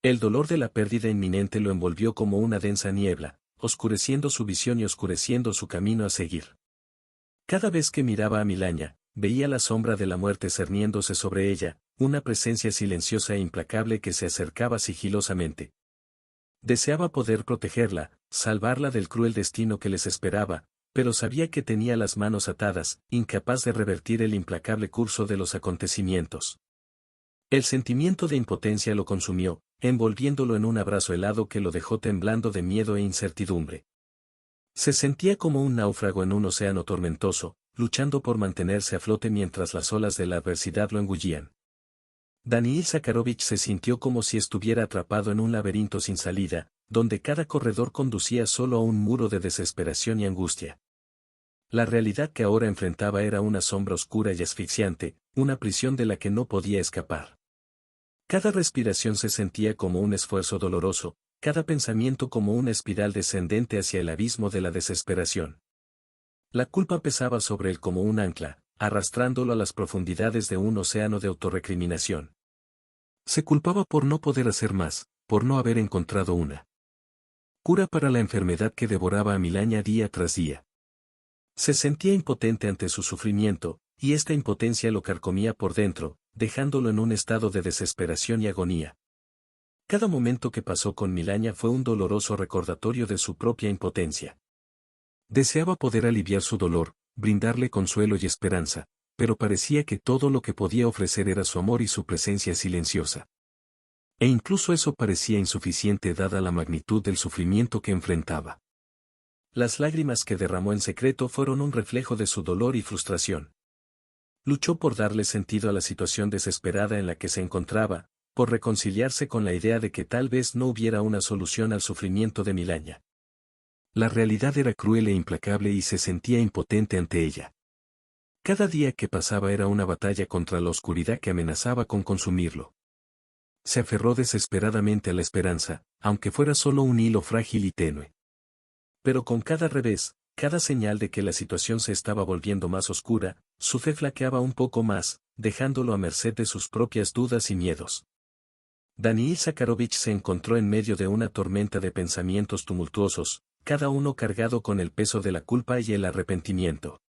El dolor de la pérdida inminente lo envolvió como una densa niebla, oscureciendo su visión y oscureciendo su camino a seguir. Cada vez que miraba a Milaña, veía la sombra de la muerte cerniéndose sobre ella, una presencia silenciosa e implacable que se acercaba sigilosamente. Deseaba poder protegerla, salvarla del cruel destino que les esperaba, pero sabía que tenía las manos atadas, incapaz de revertir el implacable curso de los acontecimientos. El sentimiento de impotencia lo consumió, envolviéndolo en un abrazo helado que lo dejó temblando de miedo e incertidumbre. Se sentía como un náufrago en un océano tormentoso, luchando por mantenerse a flote mientras las olas de la adversidad lo engullían. Daniil Zakharovich se sintió como si estuviera atrapado en un laberinto sin salida, donde cada corredor conducía solo a un muro de desesperación y angustia. La realidad que ahora enfrentaba era una sombra oscura y asfixiante, una prisión de la que no podía escapar. Cada respiración se sentía como un esfuerzo doloroso, cada pensamiento como una espiral descendente hacia el abismo de la desesperación. La culpa pesaba sobre él como un ancla, arrastrándolo a las profundidades de un océano de autorrecriminación. Se culpaba por no poder hacer más, por no haber encontrado una cura para la enfermedad que devoraba a Milaña día tras día. Se sentía impotente ante su sufrimiento, y esta impotencia lo carcomía por dentro, dejándolo en un estado de desesperación y agonía. Cada momento que pasó con Milaña fue un doloroso recordatorio de su propia impotencia. Deseaba poder aliviar su dolor, brindarle consuelo y esperanza, pero parecía que todo lo que podía ofrecer era su amor y su presencia silenciosa. E incluso eso parecía insuficiente dada la magnitud del sufrimiento que enfrentaba. Las lágrimas que derramó en secreto fueron un reflejo de su dolor y frustración. Luchó por darle sentido a la situación desesperada en la que se encontraba, por reconciliarse con la idea de que tal vez no hubiera una solución al sufrimiento de Milaña. La realidad era cruel e implacable y se sentía impotente ante ella. Cada día que pasaba era una batalla contra la oscuridad que amenazaba con consumirlo. Se aferró desesperadamente a la esperanza, aunque fuera solo un hilo frágil y tenue. Pero con cada revés, cada señal de que la situación se estaba volviendo más oscura, su fe flaqueaba un poco más, dejándolo a merced de sus propias dudas y miedos. Daniil Zakharovich se encontró en medio de una tormenta de pensamientos tumultuosos, cada uno cargado con el peso de la culpa y el arrepentimiento.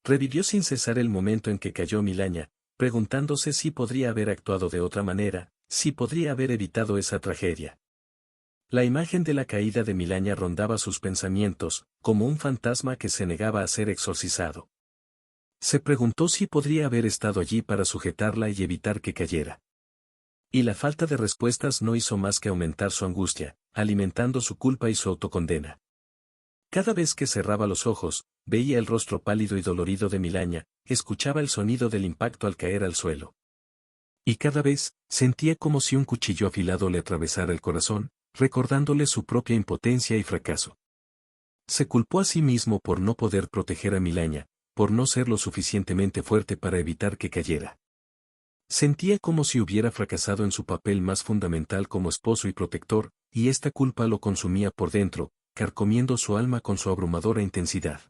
Revivió sin cesar el momento en que cayó Milaña, preguntándose si podría haber actuado de otra manera, si podría haber evitado esa tragedia. La imagen de la caída de Milaña rondaba sus pensamientos, como un fantasma que se negaba a ser exorcizado. Se preguntó si podría haber estado allí para sujetarla y evitar que cayera. Y la falta de respuestas no hizo más que aumentar su angustia, alimentando su culpa y su autocondena. Cada vez que cerraba los ojos, veía el rostro pálido y dolorido de Milaña, escuchaba el sonido del impacto al caer al suelo. Y cada vez, sentía como si un cuchillo afilado le atravesara el corazón, recordándole su propia impotencia y fracaso. Se culpó a sí mismo por no poder proteger a Milaña, por no ser lo suficientemente fuerte para evitar que cayera. Sentía como si hubiera fracasado en su papel más fundamental como esposo y protector, y esta culpa lo consumía por dentro, carcomiendo su alma con su abrumadora intensidad.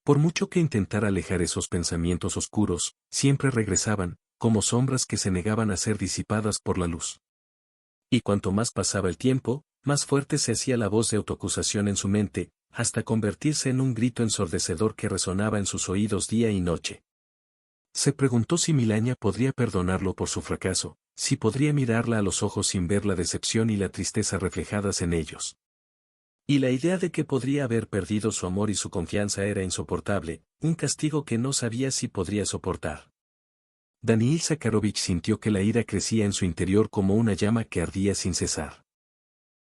Por mucho que intentara alejar esos pensamientos oscuros, siempre regresaban, como sombras que se negaban a ser disipadas por la luz. Y cuanto más pasaba el tiempo, más fuerte se hacía la voz de autoacusación en su mente, hasta convertirse en un grito ensordecedor que resonaba en sus oídos día y noche. Se preguntó si Milaña podría perdonarlo por su fracaso, si podría mirarla a los ojos sin ver la decepción y la tristeza reflejadas en ellos. Y la idea de que podría haber perdido su amor y su confianza era insoportable, un castigo que no sabía si podría soportar. Daniil Zakharovich sintió que la ira crecía en su interior como una llama que ardía sin cesar.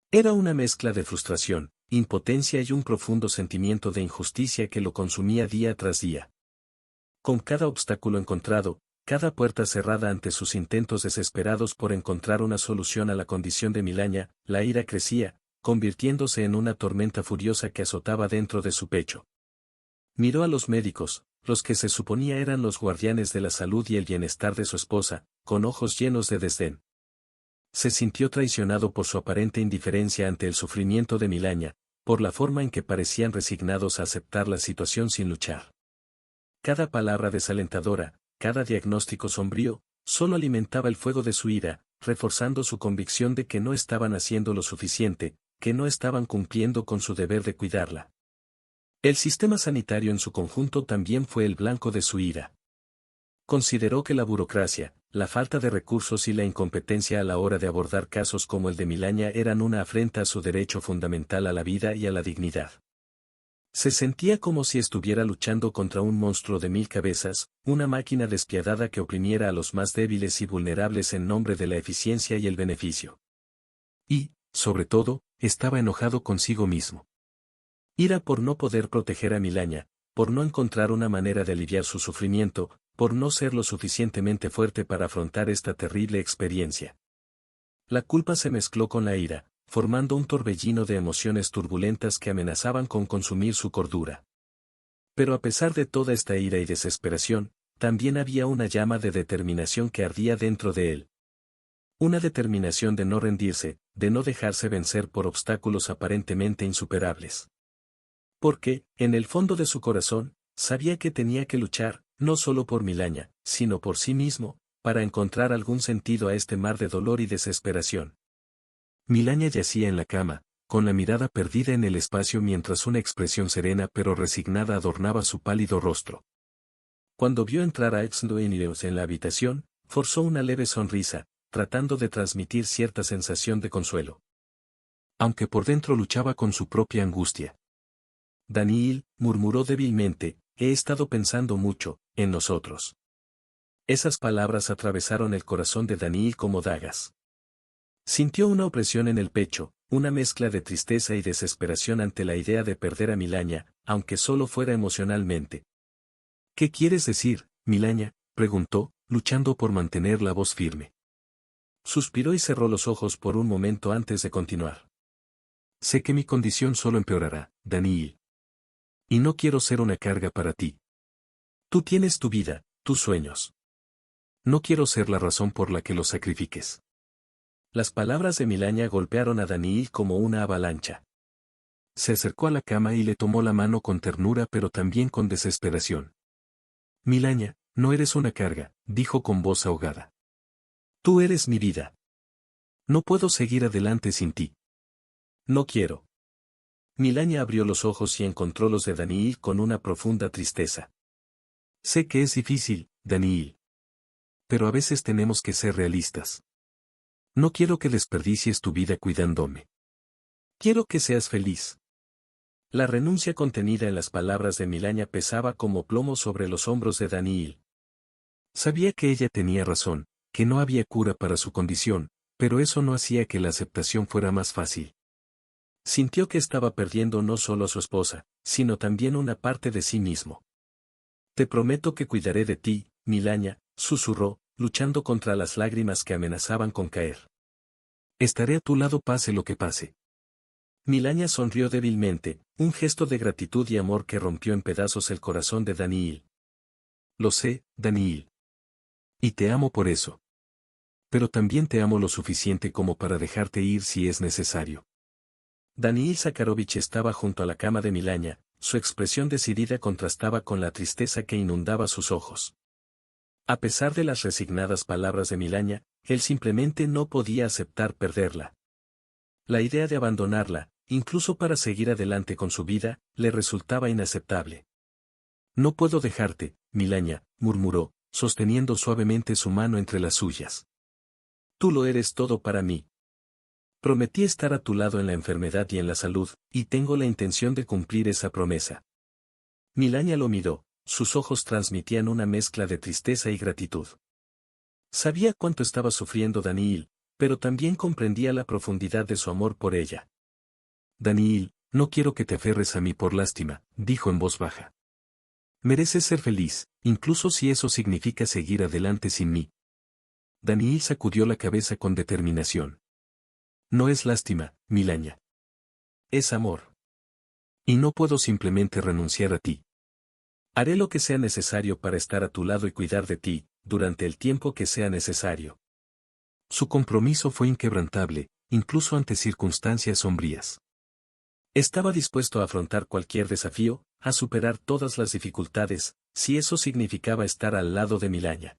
Era una mezcla de frustración, impotencia y un profundo sentimiento de injusticia que lo consumía día tras día. Con cada obstáculo encontrado, cada puerta cerrada ante sus intentos desesperados por encontrar una solución a la condición de Milaña, la ira crecía, convirtiéndose en una tormenta furiosa que azotaba dentro de su pecho. Miró a los médicos, los que se suponía eran los guardianes de la salud y el bienestar de su esposa, con ojos llenos de desdén. Se sintió traicionado por su aparente indiferencia ante el sufrimiento de Milaña, por la forma en que parecían resignados a aceptar la situación sin luchar. Cada palabra desalentadora, cada diagnóstico sombrío, solo alimentaba el fuego de su ira, reforzando su convicción de que no estaban haciendo lo suficiente, que no estaban cumpliendo con su deber de cuidarla. El sistema sanitario en su conjunto también fue el blanco de su ira. Consideró que la burocracia, la falta de recursos y la incompetencia a la hora de abordar casos como el de Milaña eran una afrenta a su derecho fundamental a la vida y a la dignidad. Se sentía como si estuviera luchando contra un monstruo de 1000 cabezas, una máquina despiadada que oprimiera a los más débiles y vulnerables en nombre de la eficiencia y el beneficio. Y, sobre todo, estaba enojado consigo mismo. Ira por no poder proteger a Milaña, por no encontrar una manera de aliviar su sufrimiento, por no ser lo suficientemente fuerte para afrontar esta terrible experiencia. La culpa se mezcló con la ira, formando un torbellino de emociones turbulentas que amenazaban con consumir su cordura. Pero a pesar de toda esta ira y desesperación, también había una llama de determinación que ardía dentro de él. Una determinación de no rendirse, de no dejarse vencer por obstáculos aparentemente insuperables. Porque, en el fondo de su corazón, sabía que tenía que luchar, no solo por Milaña, sino por sí mismo, para encontrar algún sentido a este mar de dolor y desesperación. Milaña yacía en la cama, con la mirada perdida en el espacio mientras una expresión serena pero resignada adornaba su pálido rostro. Cuando vio entrar a Exndoenileus en la habitación, forzó una leve sonrisa, tratando de transmitir cierta sensación de consuelo. Aunque por dentro luchaba con su propia angustia. Daniil, murmuró débilmente, he estado pensando mucho, en nosotros. Esas palabras atravesaron el corazón de Daniil como dagas. Sintió una opresión en el pecho, una mezcla de tristeza y desesperación ante la idea de perder a Milaña, aunque solo fuera emocionalmente. ¿Qué quieres decir, Milaña?, preguntó, luchando por mantener la voz firme. Suspiró y cerró los ojos por un momento antes de continuar. Sé que mi condición solo empeorará, Daniil. Y no quiero ser una carga para ti. Tú tienes tu vida, tus sueños. No quiero ser la razón por la que los sacrifiques. Las palabras de Milaña golpearon a Daniil como una avalancha. Se acercó a la cama y le tomó la mano con ternura pero también con desesperación. Milaña, no eres una carga, dijo con voz ahogada. Tú eres mi vida. No puedo seguir adelante sin ti. No quiero. Milaña abrió los ojos y encontró los de Daniil con una profunda tristeza. Sé que es difícil, Daniil. Pero a veces tenemos que ser realistas. No quiero que desperdicies tu vida cuidándome. Quiero que seas feliz. La renuncia contenida en las palabras de Milaña pesaba como plomo sobre los hombros de Daniil. Sabía que ella tenía razón, que no había cura para su condición, pero eso no hacía que la aceptación fuera más fácil. Sintió que estaba perdiendo no solo a su esposa, sino también una parte de sí mismo. Te prometo que cuidaré de ti, Milaña, susurró, luchando contra las lágrimas que amenazaban con caer. Estaré a tu lado pase lo que pase. Milaña sonrió débilmente, un gesto de gratitud y amor que rompió en pedazos el corazón de Daniil. Lo sé, Daniil. Y te amo por eso. Pero también te amo lo suficiente como para dejarte ir si es necesario. Daniil Zakharovich estaba junto a la cama de Milaña, su expresión decidida contrastaba con la tristeza que inundaba sus ojos. A pesar de las resignadas palabras de Milaña, él simplemente no podía aceptar perderla. La idea de abandonarla, incluso para seguir adelante con su vida, le resultaba inaceptable. No puedo dejarte, Milaña, murmuró, sosteniendo suavemente su mano entre las suyas. Tú lo eres todo para mí. Prometí estar a tu lado en la enfermedad y en la salud, y tengo la intención de cumplir esa promesa. Milania lo miró, sus ojos transmitían una mezcla de tristeza y gratitud. Sabía cuánto estaba sufriendo Daniil, pero también comprendía la profundidad de su amor por ella. Daniil, no quiero que te aferres a mí por lástima, dijo en voz baja. Mereces ser feliz, incluso si eso significa seguir adelante sin mí. Daniil sacudió la cabeza con determinación. No es lástima, Milania. Es amor. Y no puedo simplemente renunciar a ti. Haré lo que sea necesario para estar a tu lado y cuidar de ti, durante el tiempo que sea necesario. Su compromiso fue inquebrantable, incluso ante circunstancias sombrías. Estaba dispuesto a afrontar cualquier desafío, a superar todas las dificultades, si eso significaba estar al lado de Milania.